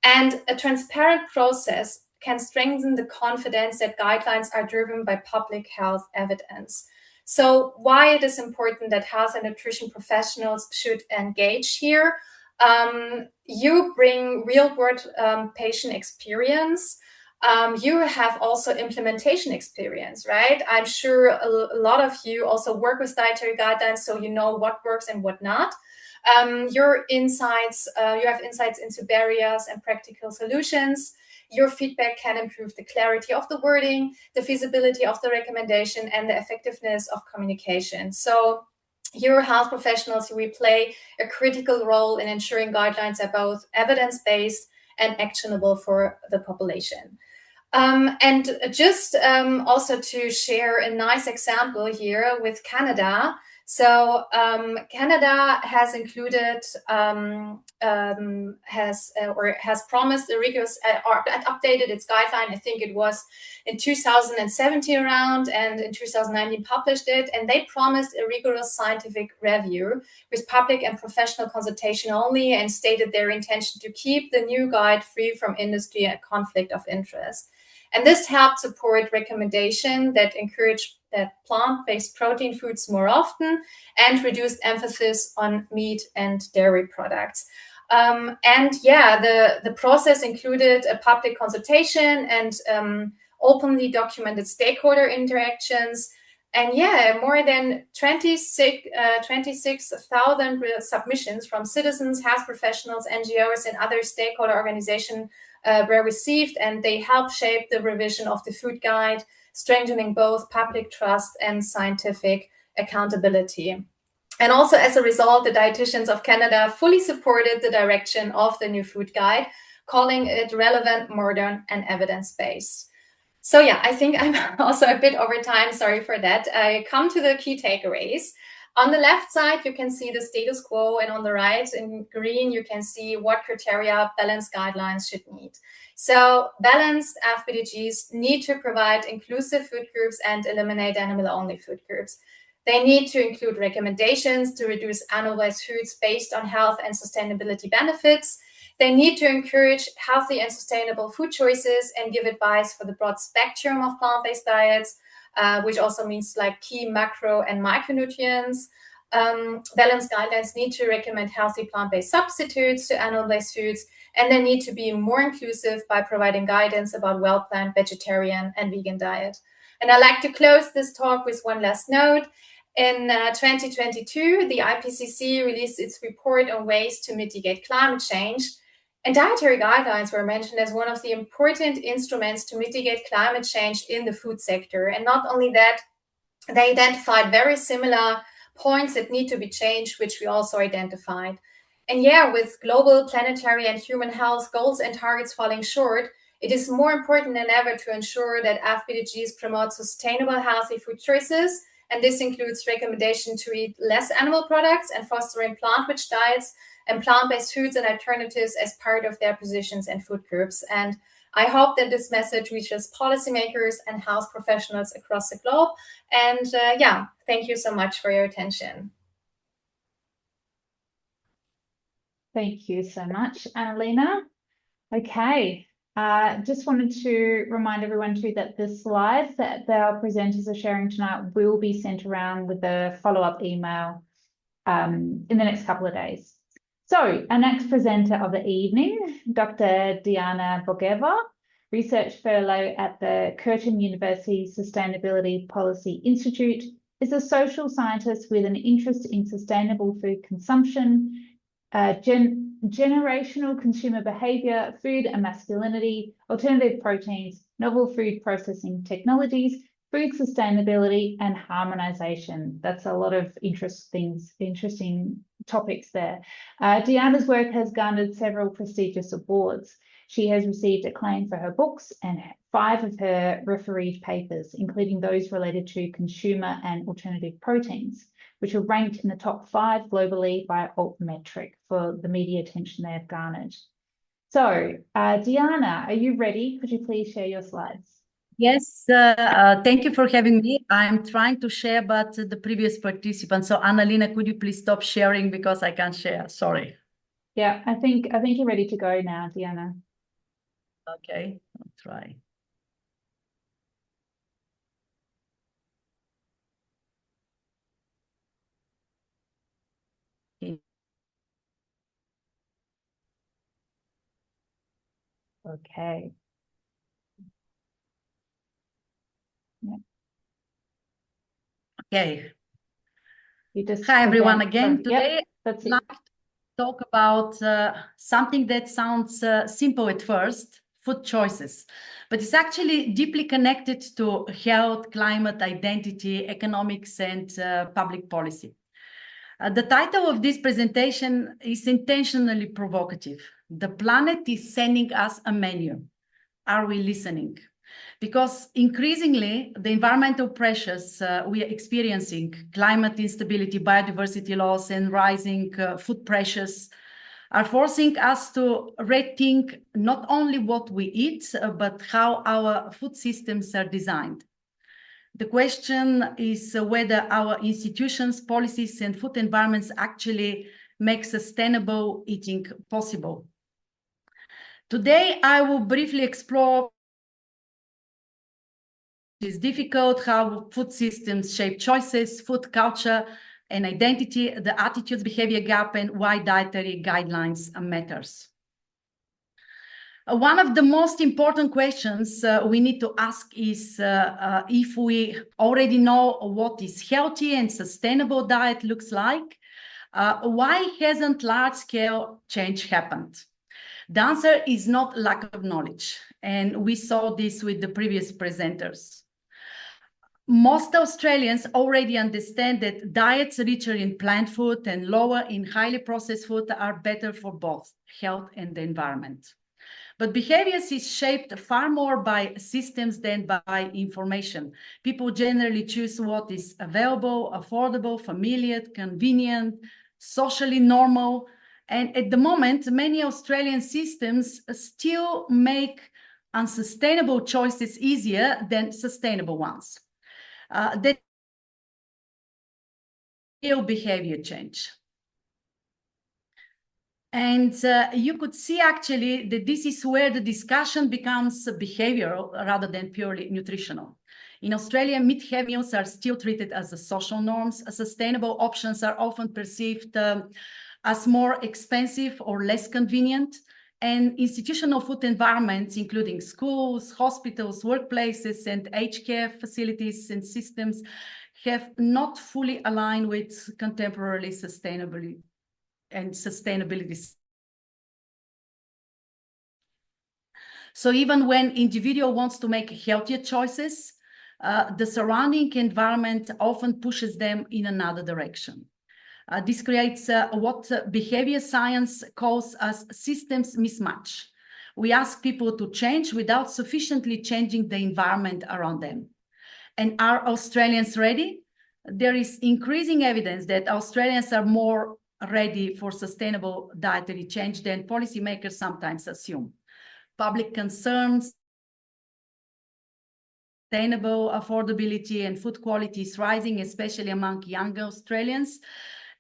And a transparent process can strengthen the confidence that guidelines are driven by public health evidence. So why it is important that health and nutrition professionals should engage here. You bring real-world patient experience. You have also implementation experience, right? I'm sure a lot of you also work with dietary guidelines, so you know what works and what not. Your insights, you have insights into barriers and practical solutions. Your feedback can improve the clarity of the wording, the feasibility of the recommendation, and the effectiveness of communication. So your health professionals, we play a critical role in ensuring guidelines are both evidence-based and actionable for the population. And just also to share a nice example here with Canada. So Canada has included, has promised a rigorous, or updated its guideline. I think it was in 2017 around, and in 2019 published it. And they promised a rigorous scientific review with public and professional consultation only, and stated their intention to keep the new guide free from industry and conflict of interest. And this helped support recommendation that encourage that plant-based protein foods more often, and reduced emphasis on meat and dairy products. And yeah, the process included a public consultation and openly documented stakeholder interactions. And yeah, more than 26,000 submissions from citizens, health professionals, NGOs, and other stakeholder organizations were received, and they helped shape the revision of the food guide, strengthening both public trust and scientific accountability. And also, as a result, the dietitians of Canada fully supported the direction of the new food guide, calling it relevant, modern, and evidence-based. So yeah, I think I'm also a bit over time, sorry for that. I come to the key takeaways. On the left side, you can see the status quo, and on the right in green, you can see what criteria balanced guidelines should meet. So balanced FBDGs need to provide inclusive food groups and eliminate animal-only food groups. They need to include recommendations to reduce animal-based foods based on health and sustainability benefits. They need to encourage healthy and sustainable food choices and give advice for the broad spectrum of plant-based diets, which also means like key macro and micronutrients. Balanced guidelines need to recommend healthy plant-based substitutes to animal-based foods, and they need to be more inclusive by providing guidance about well-planned vegetarian and vegan diet. And I'd like to close this talk with one last note. In 2022, the IPCC released its report on ways to mitigate climate change. And dietary guidelines were mentioned as one of the important instruments to mitigate climate change in the food sector. And not only that, they identified very similar points that need to be changed, which we also identified. And yeah, with global, planetary, and human health goals and targets falling short, it is more important than ever to ensure that FBDGs promote sustainable, healthy food choices. And this includes recommendation to eat less animal products and fostering plant-rich diets and plant-based foods and alternatives as part of their positions and food groups. And I hope that this message reaches policymakers and health professionals across the globe. And yeah, thank you so much for your attention. Thank you so much, Anna-Lena. Okay, just wanted to remind everyone too that the slides that our presenters are sharing tonight will be sent around with a follow-up email in the next couple of days. So our next presenter of the evening, Dr. Diana Bogueva, Research Fellow at the Curtin University Sustainability Policy Institute, is a social scientist with an interest in sustainable food consumption, generational consumer behavior, food and masculinity, alternative proteins, novel food processing technologies, food sustainability, and harmonization. That's a lot of interesting topics there. Diana's work has garnered several prestigious awards. She has received acclaim for her books and 5 of her refereed papers, including those related to consumer and alternative proteins, which are ranked in the top 5 globally by Altmetric for the media attention they have garnered. So, Diana, are you ready? Could you please share your slides? Yes, thank you for having me. I'm trying to share, but the previous participant. So Anna-Lena, could you please stop sharing because I can't share? Sorry. Yeah, I think you're ready to go now, Deanna. Okay, I'll try. Okay. Yeah. Okay. You just Hi, everyone, present again. from- Today, Yep, that's I'd it. like to talk about something that sounds simple at first, food choices, but it's actually deeply connected to health, climate, identity, economics, and public policy. The title of this presentation is intentionally provocative. The planet is sending us a menu. Are we listening? Because increasingly, the environmental pressures we are experiencing, climate instability, biodiversity loss, and rising food pressures are forcing us to rethink not only what we eat, but how our food systems are designed. The question is whether our institutions, policies, and food environments actually make sustainable eating possible. Today, I will briefly explore is difficult, how food systems shape choices, food culture and identity, the attitudes behavior gap, and why dietary guidelines matters. One of the most important questions we need to ask is if we already know what is healthy and sustainable diet looks like, why hasn't large-scale change happened? The answer is not lack of knowledge, and we saw this with the previous presenters. Most Australians already understand that diets richer in plant food and lower in highly processed food are better for both health and the environment. But behaviors is shaped far more by systems than by information. People generally choose what is available, affordable, familiar, convenient, socially normal. And at the moment, many Australian systems still make unsustainable choices easier than sustainable ones. That real behavior change. And you could see actually that this is where the discussion becomes behavioral rather than purely nutritional. In Australia, meat-heavy meals are still treated as the social norms. Sustainable options are often perceived as more expensive or less convenient. And institutional food environments, including schools, hospitals, workplaces, and aged care facilities and systems, have not fully aligned with contemporary sustainability. So even when individual wants to make healthier choices, the surrounding environment often pushes them in another direction. This creates what behavior science calls as systems mismatch. We ask people to change without sufficiently changing the environment around them. And are Australians ready? There is increasing evidence that Australians are more ready for sustainable dietary change than policymakers sometimes assume. Public concerns, sustainable affordability and food quality is rising, especially among younger Australians.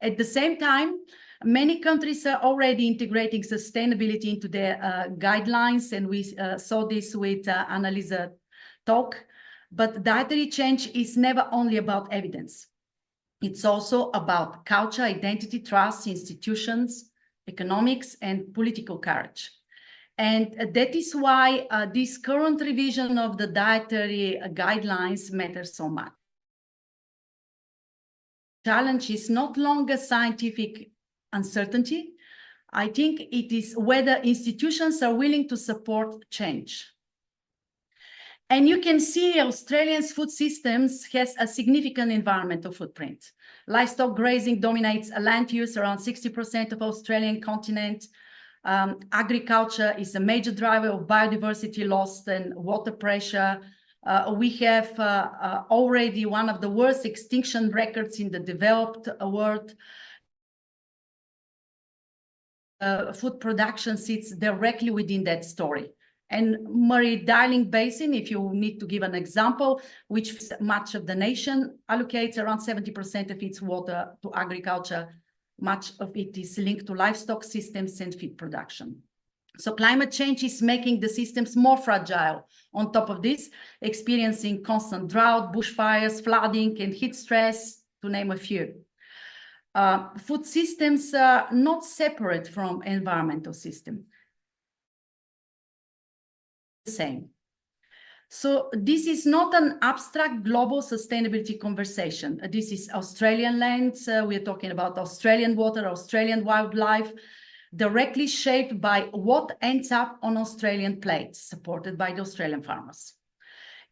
At the same time, many countries are already integrating sustainability into their guidelines, and we saw this with Anna-Lisa's talk. But dietary change is never only about evidence. It's also about culture, identity, trust, institutions, economics, and political courage. And that is why this current revision of the dietary guidelines matters so much. Challenge is not longer scientific uncertainty. I think it is whether institutions are willing to support change. And you can see Australia's food systems has a significant environmental footprint. Livestock grazing dominates land use around 60% of Australian continent. Agriculture is a major driver of biodiversity loss and water pressure. We have already one of the worst extinction records in the developed world. Food production sits directly within that story. And Murray-Darling Basin, if you need to give an example, which much of the nation allocates around 70% of its water to agriculture. Much of it is linked to livestock systems and feed production. So climate change is making the systems more fragile. On top of this, experiencing constant drought, bushfires, flooding, and heat stress, to name a few. Food systems are not separate from environmental systems. Same. So this is not an abstract global sustainability conversation. This is Australian lands. We're talking about Australian water, Australian wildlife, directly shaped by what ends up on Australian plates, supported by the Australian farmers.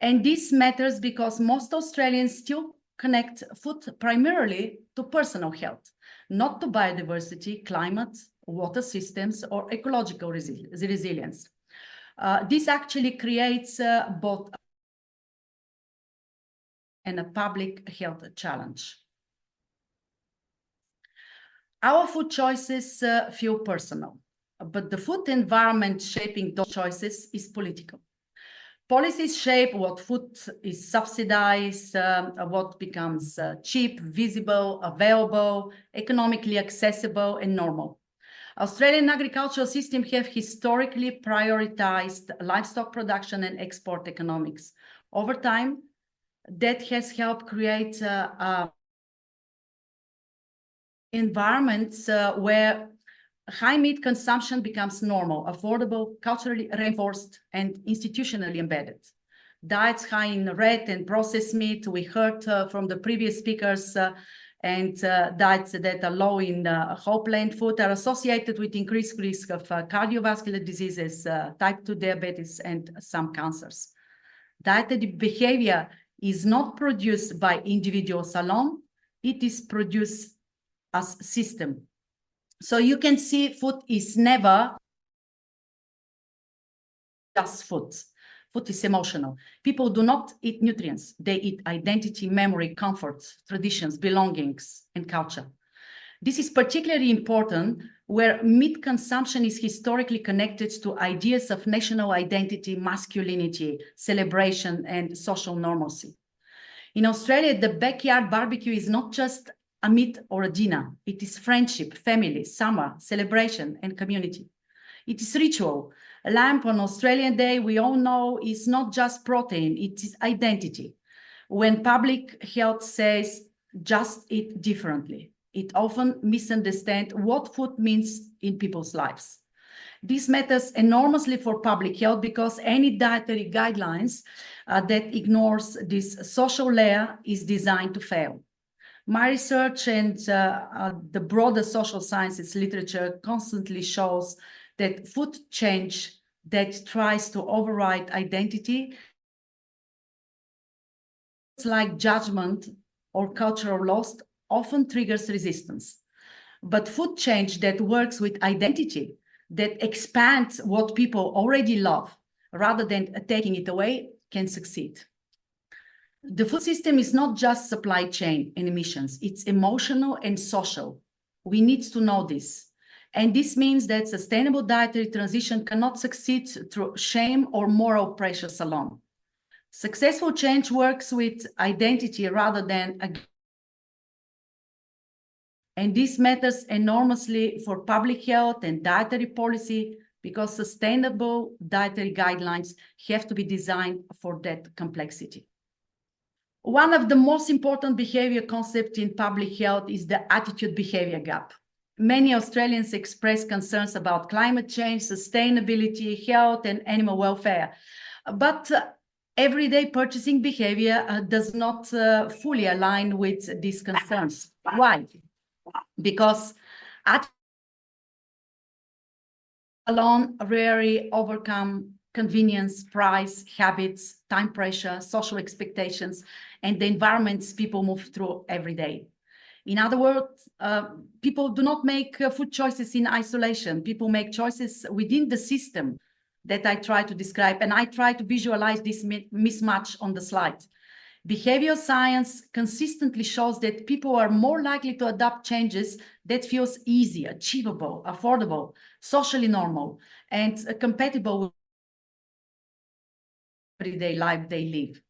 And this matters because most Australians still connect food primarily to personal health, not to biodiversity, climate, water systems, or ecological resilience. This actually creates both and a public health challenge. Our food choices feel personal, but the food environment shaping those choices is political. Policies shape what food is subsidized, what becomes cheap, visible, available, economically accessible, and normal. Australian agricultural systems have historically prioritized livestock production and export economics. Over time, that has helped create environments where high meat consumption becomes normal, affordable, culturally reinforced, and institutionally embedded. Diets high in red and processed meat, we heard from the previous speakers, and diets that are low in whole plant food are associated with increased risk of cardiovascular diseases, type 2 diabetes, and some cancers. Dietary behavior is not produced by individuals alone, it is produced as system. So you can see food is never just food. Food is emotional. People do not eat nutrients. They eat identity, memory, comfort, traditions, belongings, and culture. This is particularly important where meat consumption is historically connected to ideas of national identity, masculinity, celebration, and social normalcy. In Australia, the backyard barbecue is not just a meat or a dinner. It is friendship, family, summer, celebration, and community. It is ritual. Lamb on Australian Day, we all know, is not just protein, it is identity. When public health says, just eat differently, it often misunderstands what food means in people's lives. This matters enormously for public health because any dietary guidelines that ignores this social layer is designed to fail. My research and the broader social sciences literature constantly shows that food change that tries to override identity, like judgment or cultural loss, often triggers resistance. But food change that works with identity, that expands what people already love, rather than taking it away, can succeed. The food system is not just supply chain and emissions, it's emotional and social. We need to know this. And this means that sustainable dietary transition cannot succeed through shame or moral pressures alone. Successful change works with identity rather than and this matters enormously for public health and dietary policy because sustainable dietary guidelines have to be designed for that complexity. One of the most important behavior concepts in public health is the attitude-behavior gap. Many Australians express concerns about climate change, sustainability, health, and animal welfare. But everyday purchasing behavior does not fully align with these concerns. Why? Because alone rarely overcome convenience, price, habits, time pressure, social expectations, and the environments people move through every day. In other words, people do not make food choices in isolation. People make choices within the system that I try to describe, and I try to visualize this mismatch on the slide. Behavioral science consistently shows that people are more likely to adopt changes that feels easy, achievable, affordable, socially normal, and compatible with everyday life they live.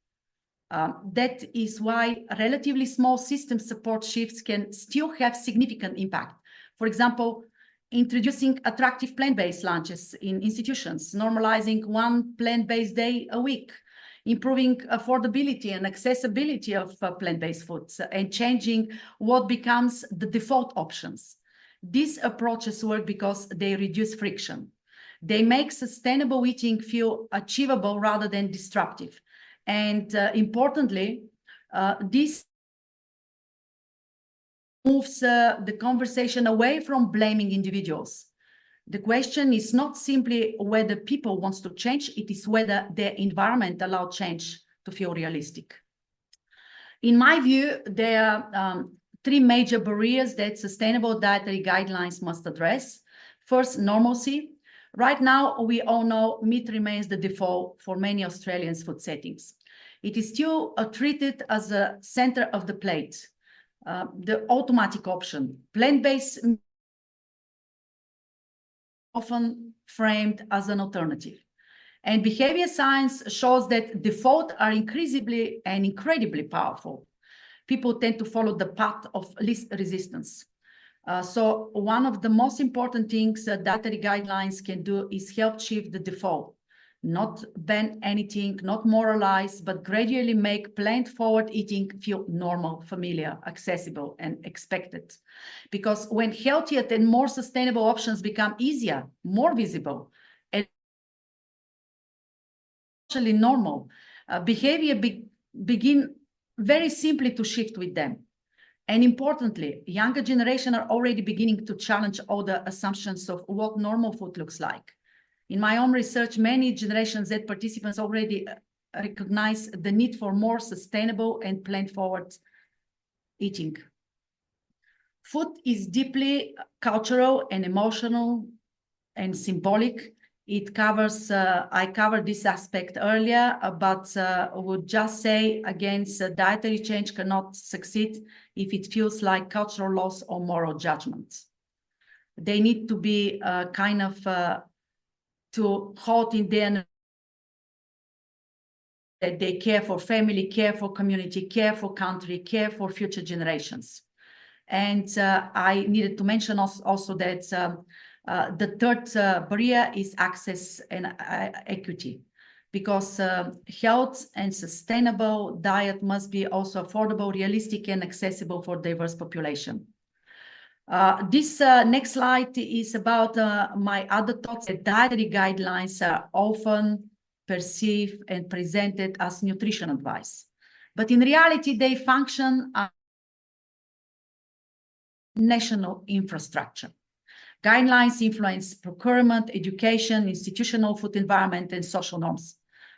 That is why relatively small system support shifts can still have significant impact. For example, introducing attractive plant-based lunches in institutions, normalizing one plant-based day a week, improving affordability and accessibility of plant-based foods, and changing what becomes the default options. These approaches work because they reduce friction. They make sustainable eating feel achievable rather than disruptive. And importantly, this moves the conversation away from blaming individuals. The question is not simply whether people want to change, it is whether their environment allows change to feel realistic. In my view, there are three major barriers that sustainable dietary guidelines must address. First, normalcy. Right now, we all know meat remains the default for many Australian food settings. It is still treated as a center of the plate, the automatic option. Plant-based often framed as an alternative. And behavior science shows that defaults are increasingly and incredibly powerful. People tend to follow the path of least resistance. So one of the most important things that dietary guidelines can do is help shift the default, not ban anything, not moralize, but gradually make plant-forward eating feel normal, familiar, accessible, and expected. Because when healthier and more sustainable options become easier, more visible, and actually normal, behavior begin very simply to shift with them. And importantly, younger generation are already beginning to challenge all the assumptions of what normal food looks like. In my own research, many Generation Z participants already recognize the need for more sustainable and plant-forward eating. Food is deeply cultural and emotional and symbolic. It covers, I covered this aspect earlier, but would just say again, dietary change cannot succeed if it feels like cultural loss or moral judgment. They need to be kind of to hold in their that they care for family, care for community, care for country, care for future generations. And I needed to mention also that the third barrier is access and equity, because health and sustainable diet must be also affordable, realistic, and accessible for diverse population. This next slide is about my other thoughts. That dietary guidelines are often perceived and presented as nutrition advice, but in reality, they function as national infrastructure. Guidelines influence procurement, education, institutional food environment, and social norms.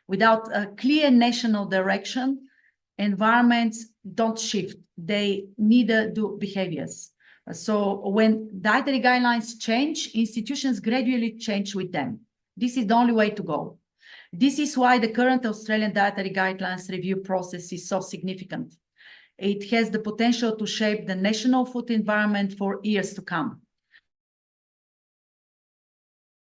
Without a clear national direction, environments don't shift. They neither do behaviors. So when dietary guidelines change, institutions gradually change with them. This is the only way to go. This is why the current Australian Dietary Guidelines review process is so significant. It has the potential to shape the national food environment for years to come.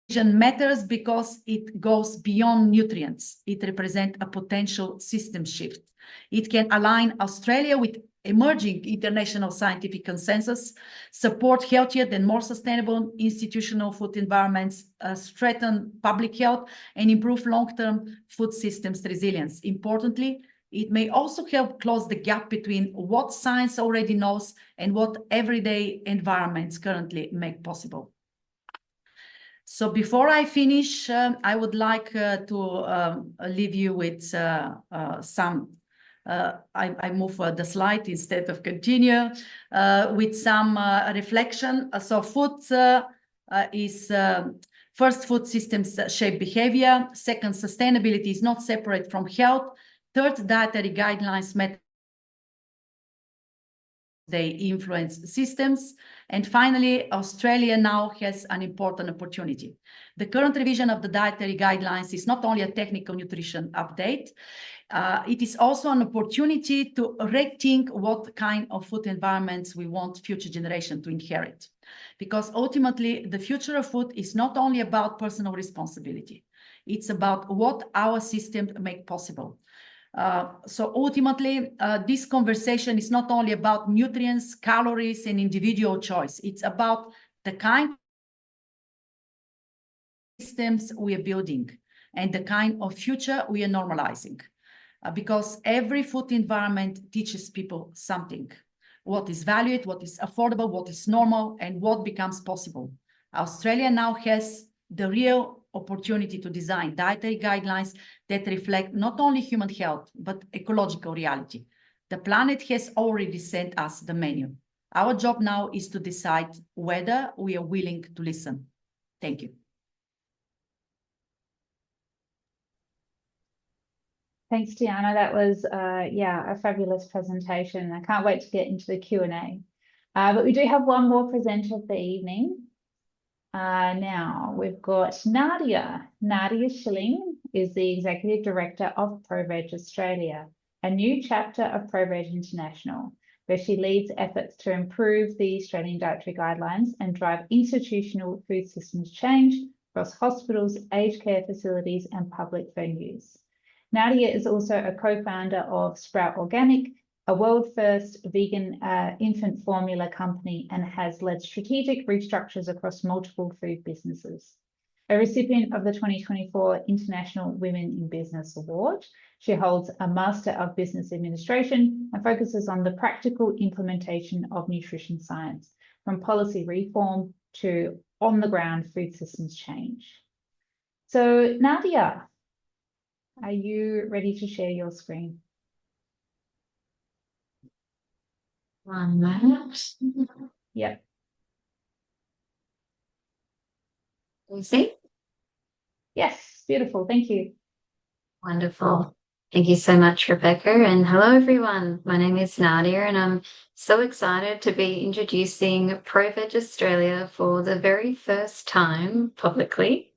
Vision matters because it goes beyond nutrients. It represents a potential system shift. It can align Australia with emerging international scientific consensus, support healthier and more sustainable institutional food environments, strengthen public health, and improve long-term food systems resilience. Importantly, it may also help close the gap between what science already knows and what everyday environments currently make possible. So before I finish, I would like to leave you with some I move the slide instead of continue with some reflection. So food is first, food systems shape behavior. Second, sustainability is not separate from health. Third, dietary guidelines matter they influence systems. And finally, Australia now has an important opportunity. The current revision of the dietary guidelines is not only a technical nutrition update, it is also an opportunity to rethink what kind of food environments we want future generations to inherit. Because ultimately, the future of food is not only about personal responsibility, it's about what our systems make possible. So ultimately, this conversation is not only about nutrients, calories, and individual choice. It's about the kind of systems we are building and the kind of future we are normalizing. Because every food environment teaches people something. What is valued, what is affordable, what is normal, and what becomes possible. Australia now has the real opportunity to design dietary guidelines that reflect not only human health, but ecological reality. The planet has already sent us the menu. Our job now is to decide whether we are willing to listen. Thank you. Thanks, Diana. That was, a fabulous presentation. I can't wait to get into the Q&A. But we do have one more presenter of the evening. Now we've got Nadia. Nadia Schilling is the Executive Director of ProVeg Australia, a new chapter of ProVeg International, where she leads efforts to improve the Australian Dietary Guidelines and drive institutional food systems change across hospitals, aged care facilities, and public venues. Nadia is also a co-founder of Sprout Organic, a world-first vegan infant formula company, and has led strategic restructures across multiple food businesses. A recipient of the 2024 International Women in Business Award, she holds a Master of Business Administration and focuses on the practical implementation of nutrition science, from policy reform to on-the-ground food systems change. So, Nadia, are you ready to share your screen? 1 minute. Yep. Can you see? Yes, beautiful. Thank you. Wonderful. Thank you so much, Rebecca. And hello, everyone. My name is Nadia, and I'm so excited to be introducing ProVeg Australia for the very first time publicly.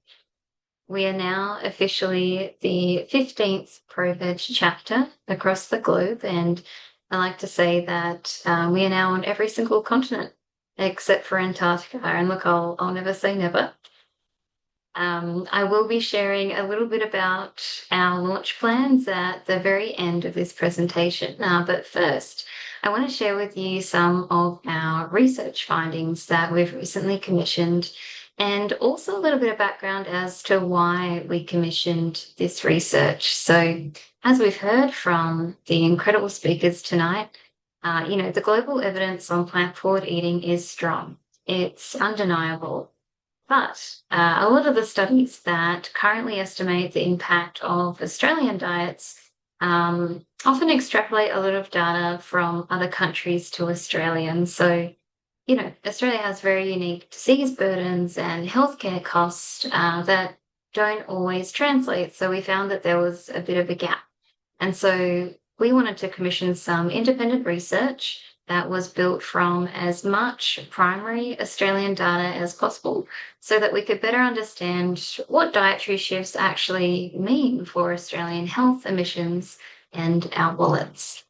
We are now officially the 15th ProVeg chapter across the globe, and I like to say that we are now on every single continent except for Antarctica. And look, I'll never say never. I will be sharing a little bit about our launch plans at the very end of this presentation. But first, I want to share with you some of our research findings that we've recently commissioned, and also a little bit of background as to why we commissioned this research. So, as we've heard from the incredible speakers tonight, the global evidence on plant-forward eating is strong. It's undeniable. But a lot of the studies that currently estimate the impact of Australian diets often extrapolate a lot of data from other countries to Australians. So, Australia has very unique disease burdens and healthcare costs that don't always translate. So we found that there was a bit of a gap. And so we wanted to commission some independent research that was built from as much primary Australian data as possible so that we could better understand what dietary shifts actually mean for Australian health emissions and our wallets.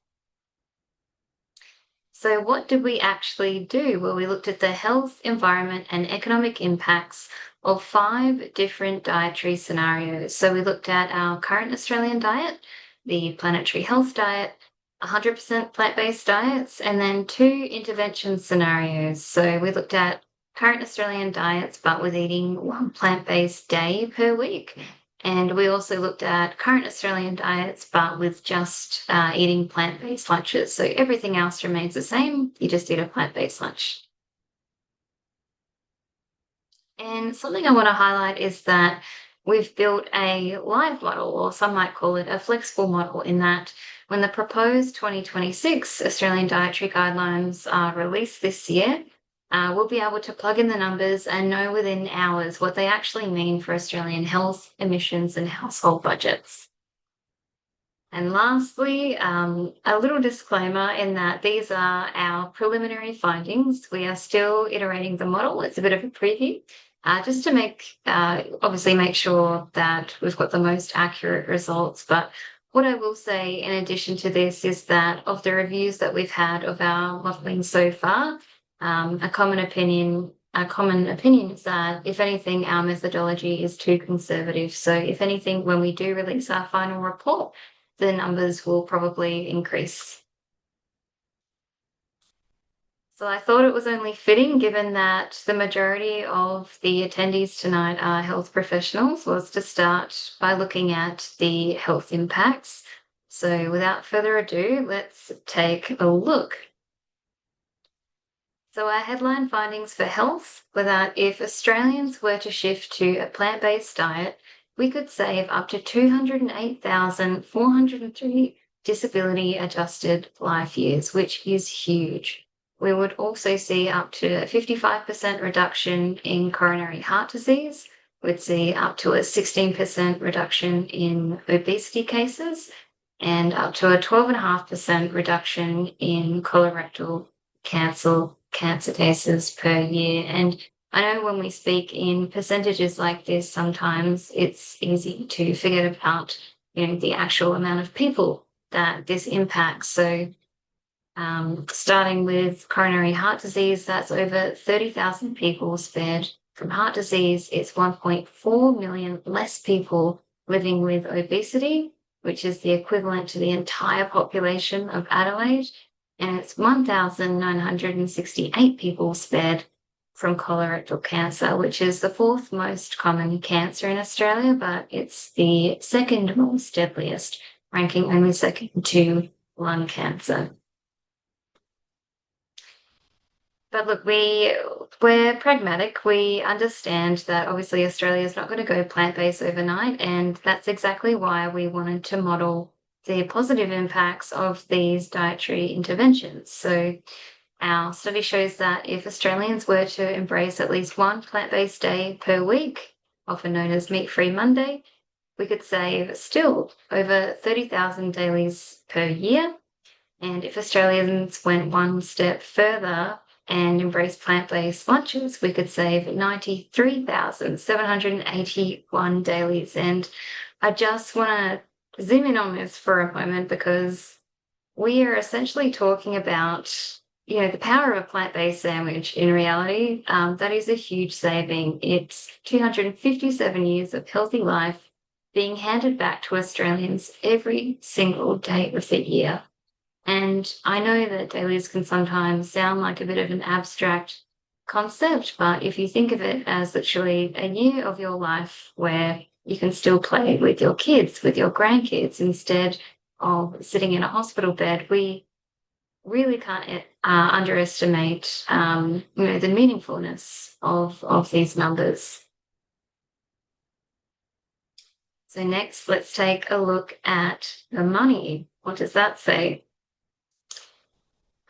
So what did we actually do? Well, we looked at the health, environment, and economic impacts of 5 different dietary scenarios. So we looked at our current Australian diet, the planetary health diet, 100% plant-based diets, and then 2 intervention scenarios. So we looked at current Australian diets, but with eating 1 plant-based day per week. And we also looked at current Australian diets, but with just eating plant-based lunches. So everything else remains the same. You just eat a plant-based lunch. And something I want to highlight is that we've built a live model, or some might call it a flexible model, in that when the proposed 2026 Australian Dietary Guidelines are released this year, we'll be able to plug in the numbers and know within hours what they actually mean for Australian health, emissions, and household budgets. And lastly, a little disclaimer in that these are our preliminary findings. We are still iterating the model. It's a bit of a preview, just to obviously make sure that we've got the most accurate results. But what I will say in addition to this is that of the reviews that we've had of our modelling so far, a common opinion is that, if anything, our methodology is too conservative. So if anything, when we do release our final report, the numbers will probably increase. So I thought it was only fitting, given that the majority of the attendees tonight are health professionals, was to start by looking at the health impacts. So without further ado, let's take a look. So our headline findings for health were that if Australians were to shift to a plant-based diet, we could save up to 208,403 disability-adjusted life years, which is huge. We would also see up to a 55% reduction in coronary heart disease. We'd see up to a 16% reduction in obesity cases and up to a 12.5% reduction in colorectal cancer cases per year. And I know when we speak in percentages like this, sometimes it's easy to forget about, the actual amount of people that this impacts. So starting with coronary heart disease, that's over 30,000 people spared from heart disease. It's 1.4 million less people living with obesity, which is the equivalent to the entire population of Adelaide. And it's 1,968 people spared from colorectal cancer, which is the 4th most common cancer in Australia, but it's the 2nd most deadliest, ranking only second to lung cancer. But look, we're pragmatic. We understand that obviously Australia is not going to go plant-based overnight, and that's exactly why we wanted to model the positive impacts of these dietary interventions. So our study shows that if Australians were to embrace at least one plant-based day per week, often known as Meat-Free Monday, we could save still over 30,000 dailies per year. And if Australians went one step further and embraced plant-based lunches, we could save 93,781 dailies. And I just want to zoom in on this for a moment, because we are essentially talking about, the power of a plant-based sandwich. In reality, that is a huge saving. It's 257 years of healthy life being handed back to Australians every single day of the year. And I know that dailies can sometimes sound like a bit of an abstract concept, but if you think of it as literally a year of your life where you can still play with your kids, with your grandkids, instead of sitting in a hospital bed, we really can't underestimate, the meaningfulness of these numbers. So next, let's take a look at the money. What does that say?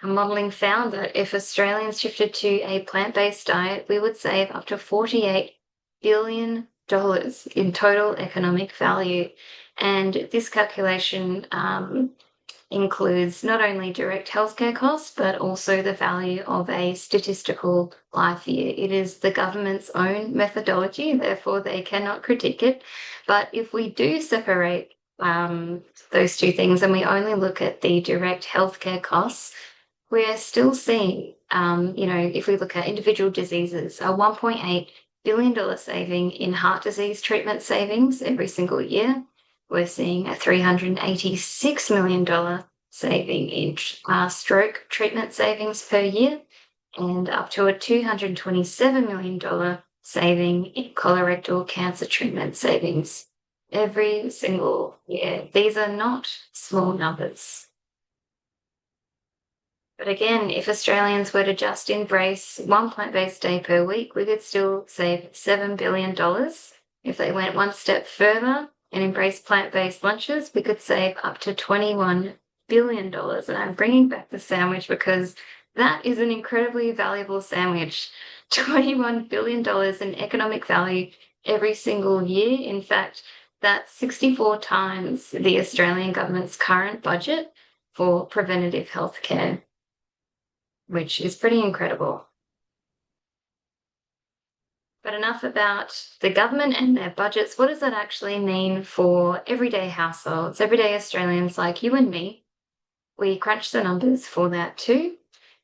Our modelling found that if Australians shifted to a plant-based diet, we would save up to $48 billion in total economic value. And this calculation includes not only direct healthcare costs, but also the value of a statistical life year. It is the government's own methodology, therefore they cannot critique it. But if we do separate those two things and we only look at the direct healthcare costs, we're still seeing, if we look at individual diseases, a $1.8 billion saving in heart disease treatment savings every single year. We're seeing a $386 million saving in stroke treatment savings per year, and up to a $227 million saving in colorectal cancer treatment savings every single year. These are not small numbers. But again, if Australians were to just embrace one plant-based day per week, we could still save $7 billion. If they went one step further and embraced plant-based lunches, we could save up to $21 billion. And I'm bringing back the sandwich because that is an incredibly valuable sandwich. $21 billion in economic value every single year. In fact, That's 64 times the Australian government's current budget for preventative health care, which is pretty incredible. But enough about the government and their budgets. What does that actually mean for everyday households, everyday Australians like you and me? We crunched the numbers for that too,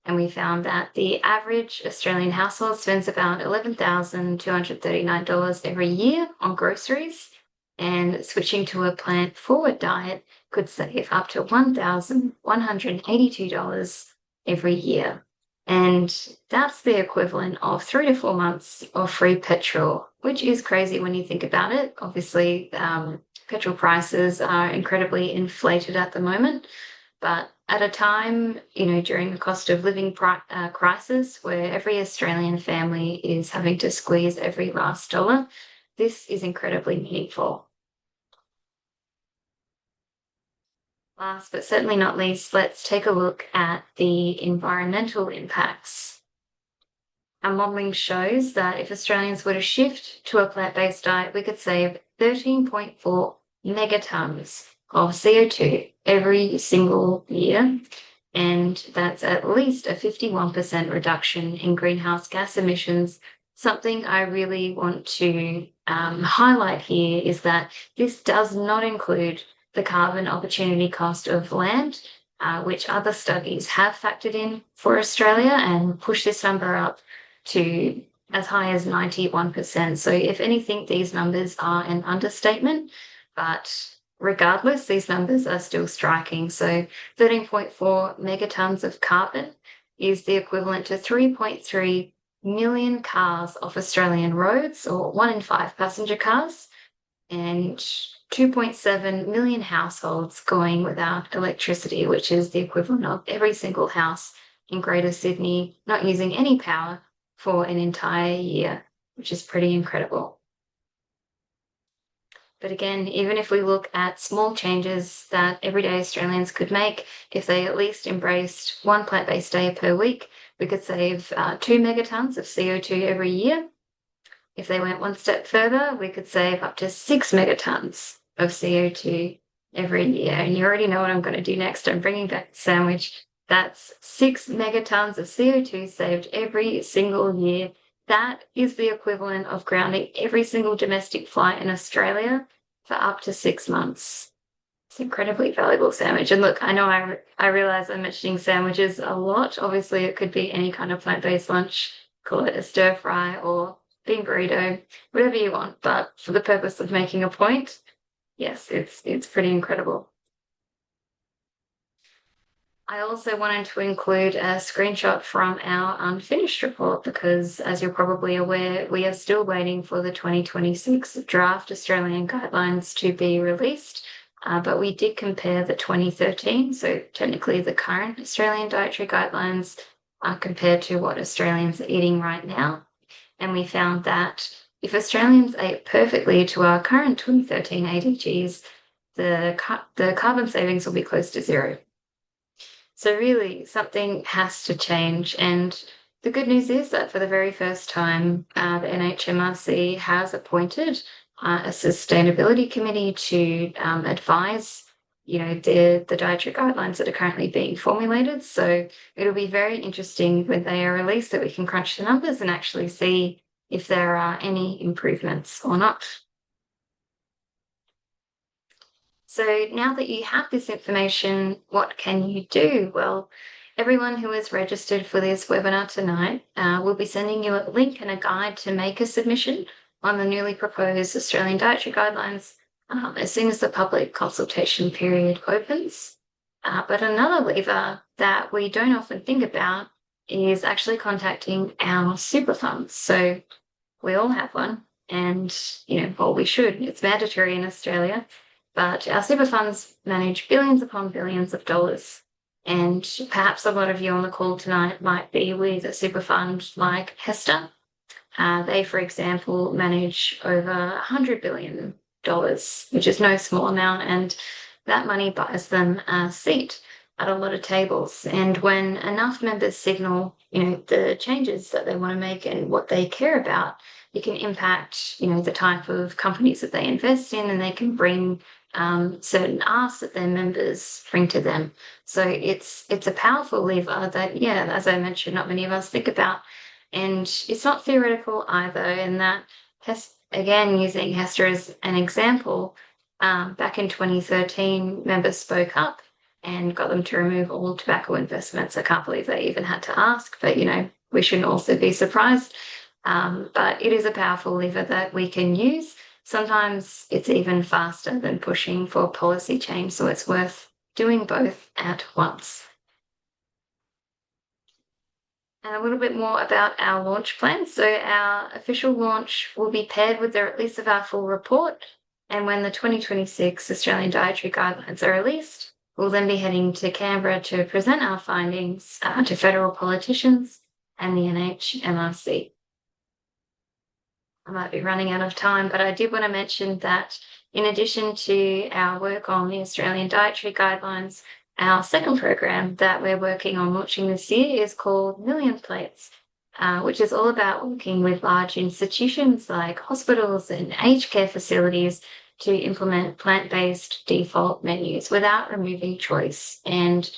and we found that the average Australian household spends about $11,239 every year on groceries, and switching to a plant-forward diet could save up to $1,182 every year. And that's the equivalent of 3 to 4 months of free petrol, which is crazy when you think about it. Obviously, petrol prices are incredibly inflated at the moment, but at a time, during the cost of living crisis, where every Australian family is having to squeeze every last dollar, this is incredibly meaningful. Last but certainly not least, let's take a look at the environmental impacts. Our modelling shows that if Australians were to shift to a plant-based diet, we could save 13.4 megatons of CO2 every single year, and that's at least a 51% reduction in greenhouse gas emissions. Something I really want to highlight here is that this does not include the carbon opportunity cost of land, which other studies have factored in for Australia and pushed this number up to as high as 91%. So if anything, these numbers are an understatement, but regardless, these numbers are still striking. So 13.4 megatons of carbon is the equivalent to 3.3 million cars off Australian roads, or 1 in 5 passenger cars, and 2.7 million households going without electricity, which is the equivalent of every single house in Greater Sydney not using any power for an entire year, which is pretty incredible. But again, even if we look at small changes that everyday Australians could make, if they at least embraced 1 plant-based day per week, we could save 2 megatons of CO2 every year. If they went one step further, we could save up to 6 megatons of CO2 every year. And you already know what I'm going to do next. I'm bringing back the sandwich. That's 6 megatons of CO2 saved every single year. That is the equivalent of grounding every single domestic flight in Australia for up to 6 months. It's an incredibly valuable sandwich. And look, I know I realize I'm mentioning sandwiches a lot. Obviously, it could be any kind of plant-based lunch. Call it a stir fry or bean burrito, whatever you want. But for the purpose of making a point, yes, it's pretty incredible. I also wanted to include a screenshot from our unfinished report because, as you're probably aware, we are still waiting for the 2026 draft Australian guidelines to be released, but we did compare the 2013, so technically the current Australian Dietary Guidelines, compared to what Australians are eating right now. And we found that if Australians ate perfectly to our current 2013 ADGs, the carbon savings will be close to zero. So really, something has to change. And the good news is that for the very first time, the NHMRC has appointed a sustainability committee to advise, the dietary guidelines that are currently being formulated. So it'll be very interesting when they are released that we can crunch the numbers and actually see if there are any improvements or not. So now that you have this information, what can you do? Well, everyone who is registered for this webinar tonight will be sending you a link and a guide to make a submission on the newly proposed Australian Dietary Guidelines as soon as the public consultation period opens. But another lever that we don't often think about is actually contacting our super funds. So we all have one, and we should. It's mandatory in Australia. But our super funds manage billions upon billions of dollars. And perhaps a lot of you on the call tonight might be with a super fund like HESTA. They, for example, manage over $100 billion, which is no small amount. And that money buys them a seat at a lot of tables. And when enough members signal, the changes that they want to make and what they care about, it can impact, you know, the type of companies that they invest in, and they can bring certain asks that their members bring to them. So it's a powerful lever that, yeah, as I mentioned, not many of us think about. And it's not theoretical either, in that, again, using Hester as an example, back in 2013, members spoke up and got them to remove all tobacco investments. I can't believe they even had to ask, but, you know, we shouldn't also be surprised. But it is a powerful lever that we can use. Sometimes it's even faster than pushing for policy change, so it's worth doing both at once. And a little bit more about our launch plan. So our official launch will be paired with the release of our full report. And when the 2026 Australian Dietary Guidelines are released, we'll then be heading to Canberra to present our findings to federal politicians and the NHMRC. I might be running out of time, but I did want to mention that in addition to our work on the Australian Dietary Guidelines, our second program that we're working on launching this year is called Million Plates, which is all about working with large institutions like hospitals and aged care facilities to implement plant-based default menus without removing choice. And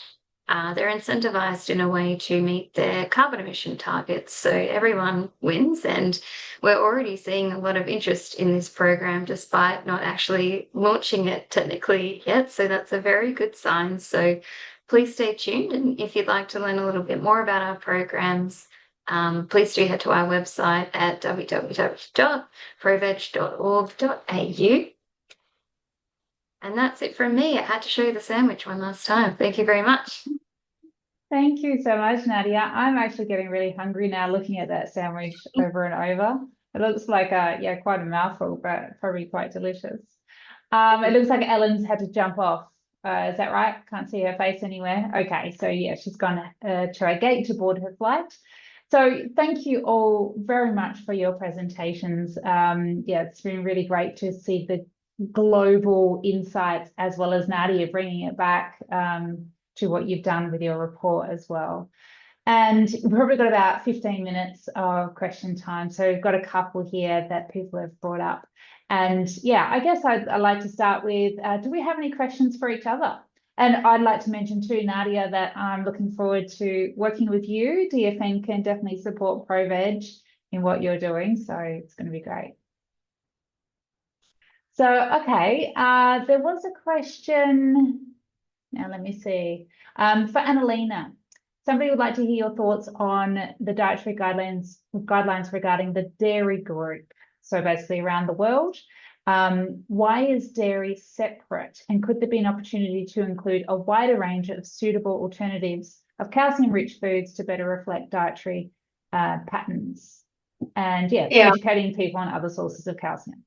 they're incentivized in a way to meet their carbon emission targets. So everyone wins, and we're already seeing a lot of interest in this program despite not actually launching it technically yet. So that's a very good sign. So please stay tuned. And if you'd like to learn a little bit more about our programs, please do head to our website at www.proveg.org.au. And that's it from me. I had to show you the sandwich one last time. Thank you very much. Thank you so much, Nadia. I'm actually getting really hungry now looking at that sandwich over and over. It looks like quite a mouthful, but probably quite delicious. It looks like Ellen's had to jump off. Is that right? Can't see her face anywhere. Okay, so yeah, she's gone to a gate to board her flight. So thank you all very much for your presentations. It's been really great to see the global insights, as well as Nadia bringing it back to what you've done with your report as well. And we've probably got about 15 minutes of question time. So we've got a couple here that people have brought up. And yeah, I guess I'd like to start with, do we have any questions for each other? And I'd like to mention too, Nadia, that I'm looking forward to working with you. DFN can definitely support ProVeg in what you're doing. So it's going to be great. So, okay, there was a question. Now, let me see. For Anna-Lena, somebody would like to hear your thoughts on the dietary guidelines regarding the dairy group. So basically around the world, why is dairy separate? And could there be an opportunity to include a wider range of suitable alternatives of calcium-rich foods to better reflect dietary patterns? And educating people on other sources of calcium.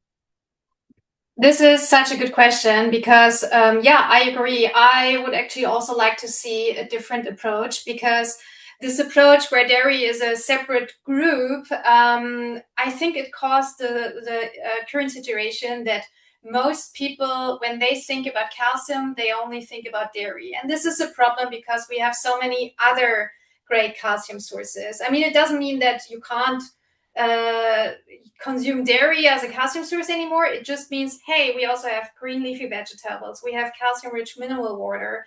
This is such a good question because, I agree. I would actually also like to see a different approach, because this approach where dairy is a separate group, I think it caused the current situation that most people, when they think about calcium, they only think about dairy. And this is a problem because we have so many other great calcium sources. I mean, it doesn't mean that you can't consume dairy as a calcium source anymore. It just means, hey, we also have green leafy vegetables. We have calcium-rich mineral water.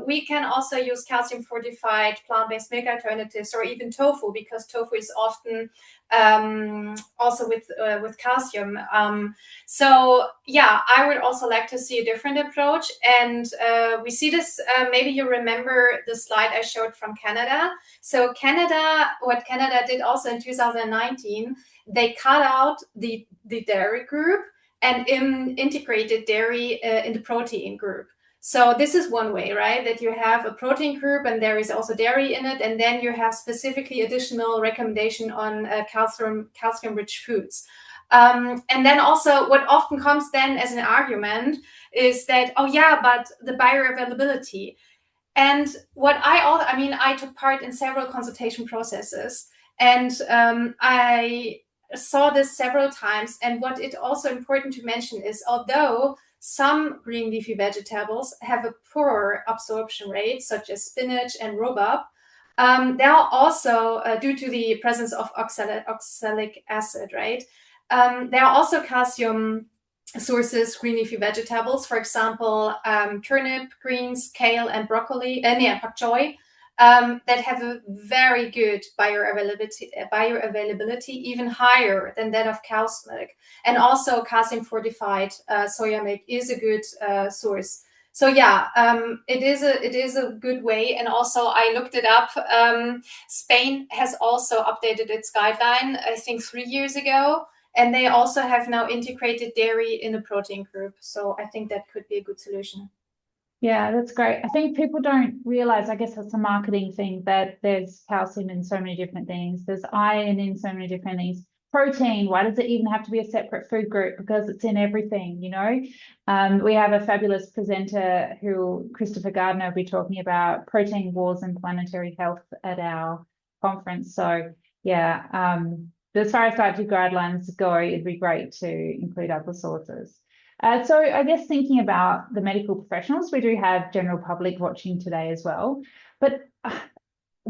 We can also use calcium-fortified plant-based milk alternatives, or even tofu, because tofu is often also with calcium. So yeah, I would also like to see a different approach. And we see this, maybe you remember the slide I showed from Canada. So what Canada did also in 2019, they cut out the dairy group and integrated dairy in the protein group. So this is one way, right? That you have a protein group and there is also dairy in it. And then you have specifically additional recommendation on calcium-rich foods. And then also what often comes then as an argument is that, oh yeah, but the bioavailability. And I took part in several consultation processes, and I saw this several times. And what it also important to mention is, although some green leafy vegetables have a poorer absorption rate, such as spinach and rhubarb, There are also, due to the presence of oxalic acid, right? There are also calcium sources, green leafy vegetables, for example, turnip, greens, kale, and broccoli, pak choi, that have a very good bioavailability, even higher than that of cow's milk. And also calcium fortified soya milk is a good source. So yeah, it is a good way. And also I looked it up. Spain has also updated its guideline, I think 3 years ago. And they also have now integrated dairy in the protein group. So I think that could be a good solution. Yeah, that's great. I think people don't realize, I guess that's a marketing thing, that there's calcium in so many different things. There's iron in so many different things. Protein, why does it even have to be a separate food group? Because it's in everything, you know? We have a fabulous presenter who, Christopher Gardner, will be talking about protein wars and planetary health at our conference. So yeah, as far as dietary guidelines go, it'd be great to include other sources. So I guess thinking about the medical professionals, we do have general public watching today as well. But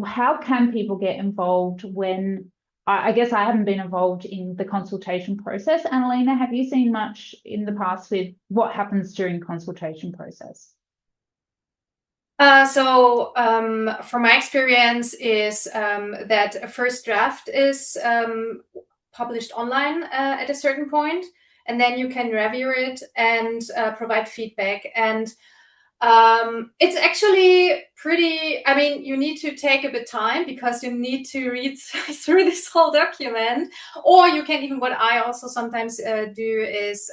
how can people get involved when, I guess I haven't been involved in the consultation process. Anna-Lena, have you seen much in the past with what happens during consultation process? From my experience is that a first draft is published online at a certain point, and then you can review it and provide feedback. And it's actually pretty, I mean, you need to take a bit time because you need to read through this whole document. Or you can even, what I also sometimes do is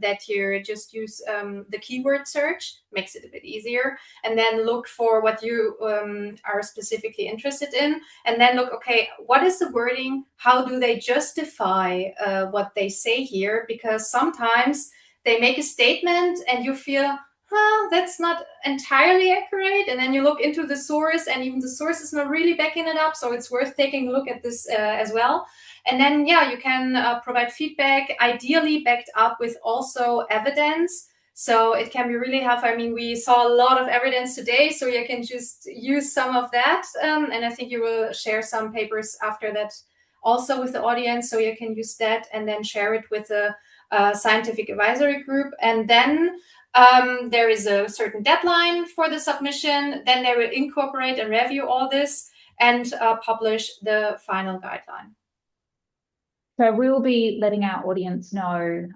that you just use the keyword search, makes it a bit easier, and then look for what you are specifically interested in, and then look, okay, what is the wording? How do they justify what they say here? Because sometimes they make a statement and you feel, that's not entirely accurate. And then you look into the source, and even the source is not really backing it up. So it's worth taking a look at this as well. And then, yeah, you can provide feedback, ideally backed up with also evidence. So it can be really helpful. I mean, we saw a lot of evidence today, so you can just use some of that. And I think you will share some papers after that also with the audience. So you can use that and then share it with the scientific advisory group. And then there is a certain deadline for the submission. Then they will incorporate and review all this and publish the final guideline. So we'll be letting our audience know.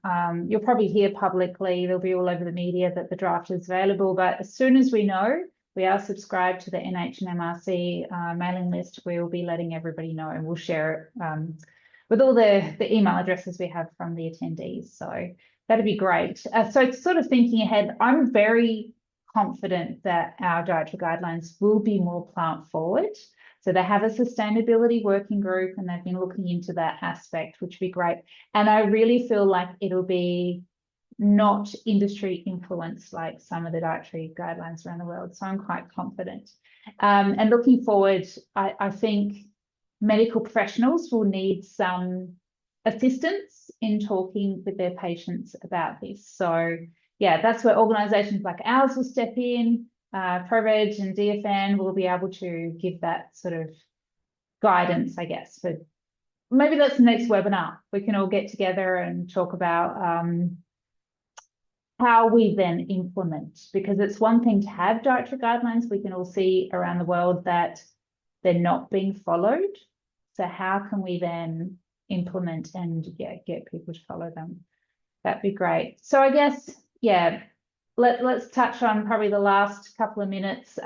You'll probably hear publicly, they'll be all over the media that the draft is available. But as soon as we know, we are subscribed to the NH and MRC mailing list, we will be letting everybody know, and we'll share it with all the email addresses we have from the attendees. So that'd be great. So sort of thinking ahead, I'm very confident that our dietary guidelines will be more plant forward. So they have a sustainability working group, and they've been looking into that aspect, which would be great. And I really feel like it'll be not industry influenced like some of the dietary guidelines around the world. So I'm quite confident. And looking forward, I think medical professionals will need some assistance in talking with their patients about this. So yeah, that's where organisations like ours will step in. ProVeg and DFN will be able to give that sort of guidance, I guess. But maybe that's the next webinar. We can all get together and talk about how we then implement, because it's one thing to have dietary guidelines. We can all see around the world that they're not being followed. So how can we then implement and get people to follow them? That'd be great. So I guess, yeah, let's touch on probably the last couple of minutes.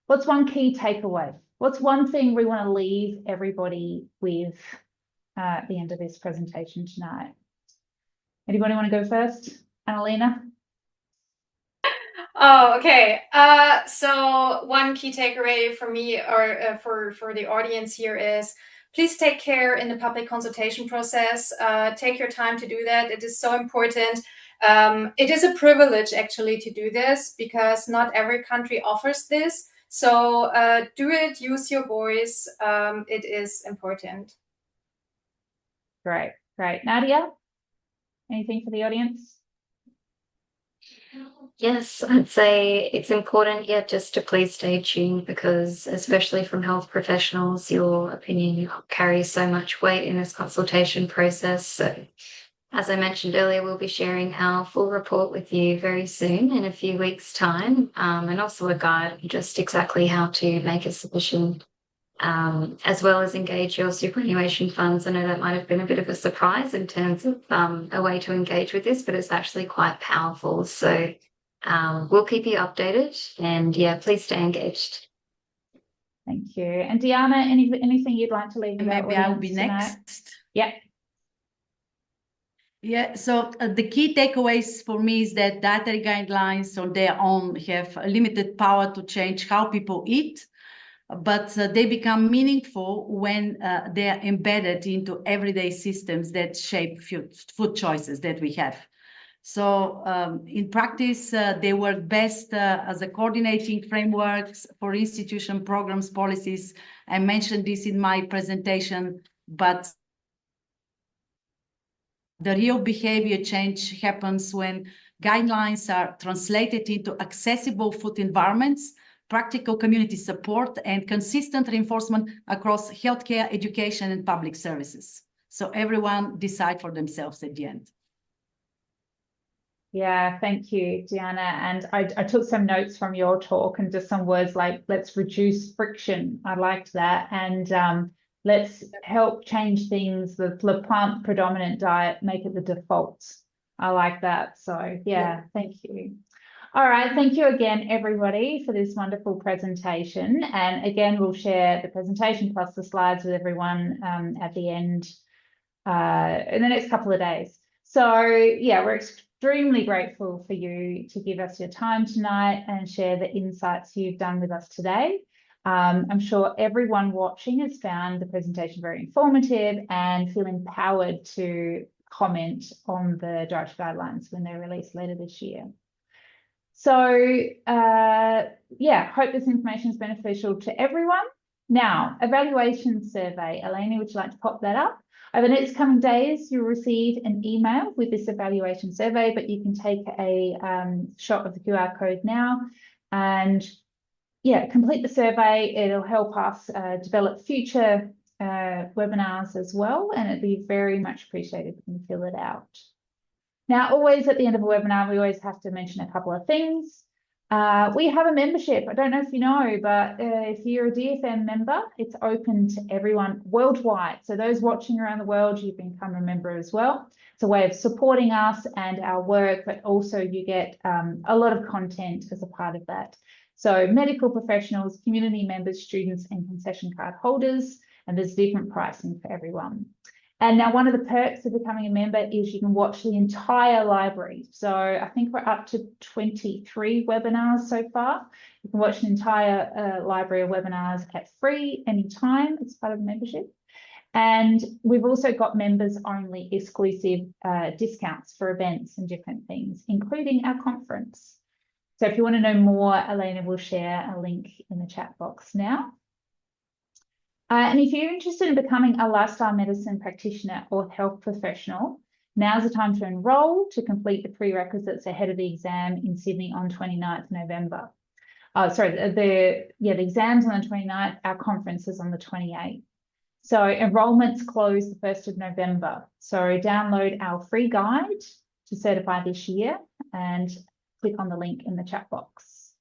What's one key takeaway? What's one thing we want to leave everybody with at the end of this presentation tonight? Anybody want to go first? Anna-Lena? Oh, okay. So one key takeaway for me, or for the audience here, is please take care in the public consultation process. Take your time to do that. It is so important. It is a privilege actually to do this, because not every country offers this. So do it, use your voice. It is important. Great. Nadia, anything for the audience? Yes, I'd say it's important, yeah, just to please stay tuned because, especially from health professionals, your opinion carries so much weight in this consultation process. So, as I mentioned earlier, we'll be sharing our full report with you very soon in a few weeks' time, and also a guide on just exactly how to make a submission, as well as engage your superannuation funds. I know that might have been a bit of a surprise in terms of a way to engage with this, but it's actually quite powerful. So we'll keep you updated, and yeah, please stay engaged. Thank you. And Diana, anything you'd like to leave with our Maybe I'll be audience tonight? next. Yeah. Yeah, so the key takeaways for me is that dietary guidelines on their own have a limited power to change how people eat, but they become meaningful when they are embedded into everyday systems that shape food choices that we have. So in practice, they work best as a coordinating frameworks for institution programs, policies. I mentioned this in my presentation, but the real behavior change happens when guidelines are translated into accessible food environments, practical community support, and consistent reinforcement across healthcare, education, and public services. So everyone decide for themselves at the end. Yeah, thank you, Diana. And I took some notes from your talk and just some words like, let's reduce friction. I liked that. And let's help change things, the plant predominant diet, make it the default. I like that. So yeah, thank you. All right, thank you again, everybody, for this wonderful presentation. And again, we'll share the presentation plus the slides with everyone at the end in the next couple of days. So yeah, we're extremely grateful for you to give us your time tonight and share the insights you've done with us today. I'm sure everyone watching has found the presentation very informative and feel empowered to comment on the dietary guidelines when they're released later this year. So yeah, hope this information is beneficial to everyone. Now, evaluation survey. Elena, would you like to pop that up? Over the next coming days, you'll receive an email with this evaluation survey, but you can take a shot of the QR code now and yeah, complete the survey. It'll help us develop future webinars as well, and it'd be very much appreciated when you fill it out. Now, always at the end of a webinar, we always have to mention a couple of things. We have a membership. I don't know if you know, but if you're a DFM member, it's open to everyone worldwide. So those watching around the world, you can become a member as well. It's a way of supporting us and our work, but also you get a lot of content as a part of that. So medical professionals, community members, students, and concession card holders, and there's different pricing for everyone. And now one of the perks of becoming a member is you can watch the entire library. So I think we're up to 23 webinars so far. You can watch an entire library of webinars at free anytime as part of the membership. And we've also got members only exclusive discounts for events and different things, including our conference. So if you want to know more, Elena will share a link in the chat box now. And if you're interested in becoming a lifestyle medicine practitioner or health professional, now's the time to enrol to complete the prerequisites ahead of the exam in Sydney on 29th November. The exam's on the 29th, our conference is on the 28th. So enrolments close the 1st of November. So download our free guide to certify this year and click on the link in the chat box.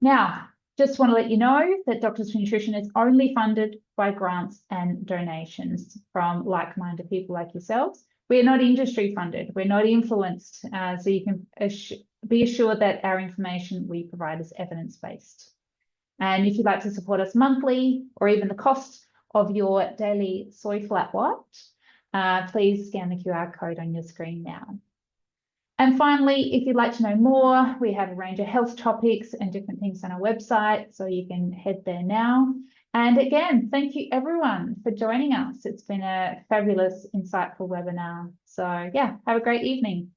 Now, just want to let you know that Doctors for Nutrition is only funded by grants and donations from like-minded people like yourselves. We are not industry funded. We're not influenced. So you can be assured that our information we provide is evidence-based. And if you'd like to support us monthly or even the cost of your daily soy flat white, please scan the QR code on your screen now. And finally, if you'd like to know more, we have a range of health topics and different things on our website, so you can head there now. And again, thank you everyone for joining us. It's been a fabulous, insightful webinar. So yeah, have a great evening.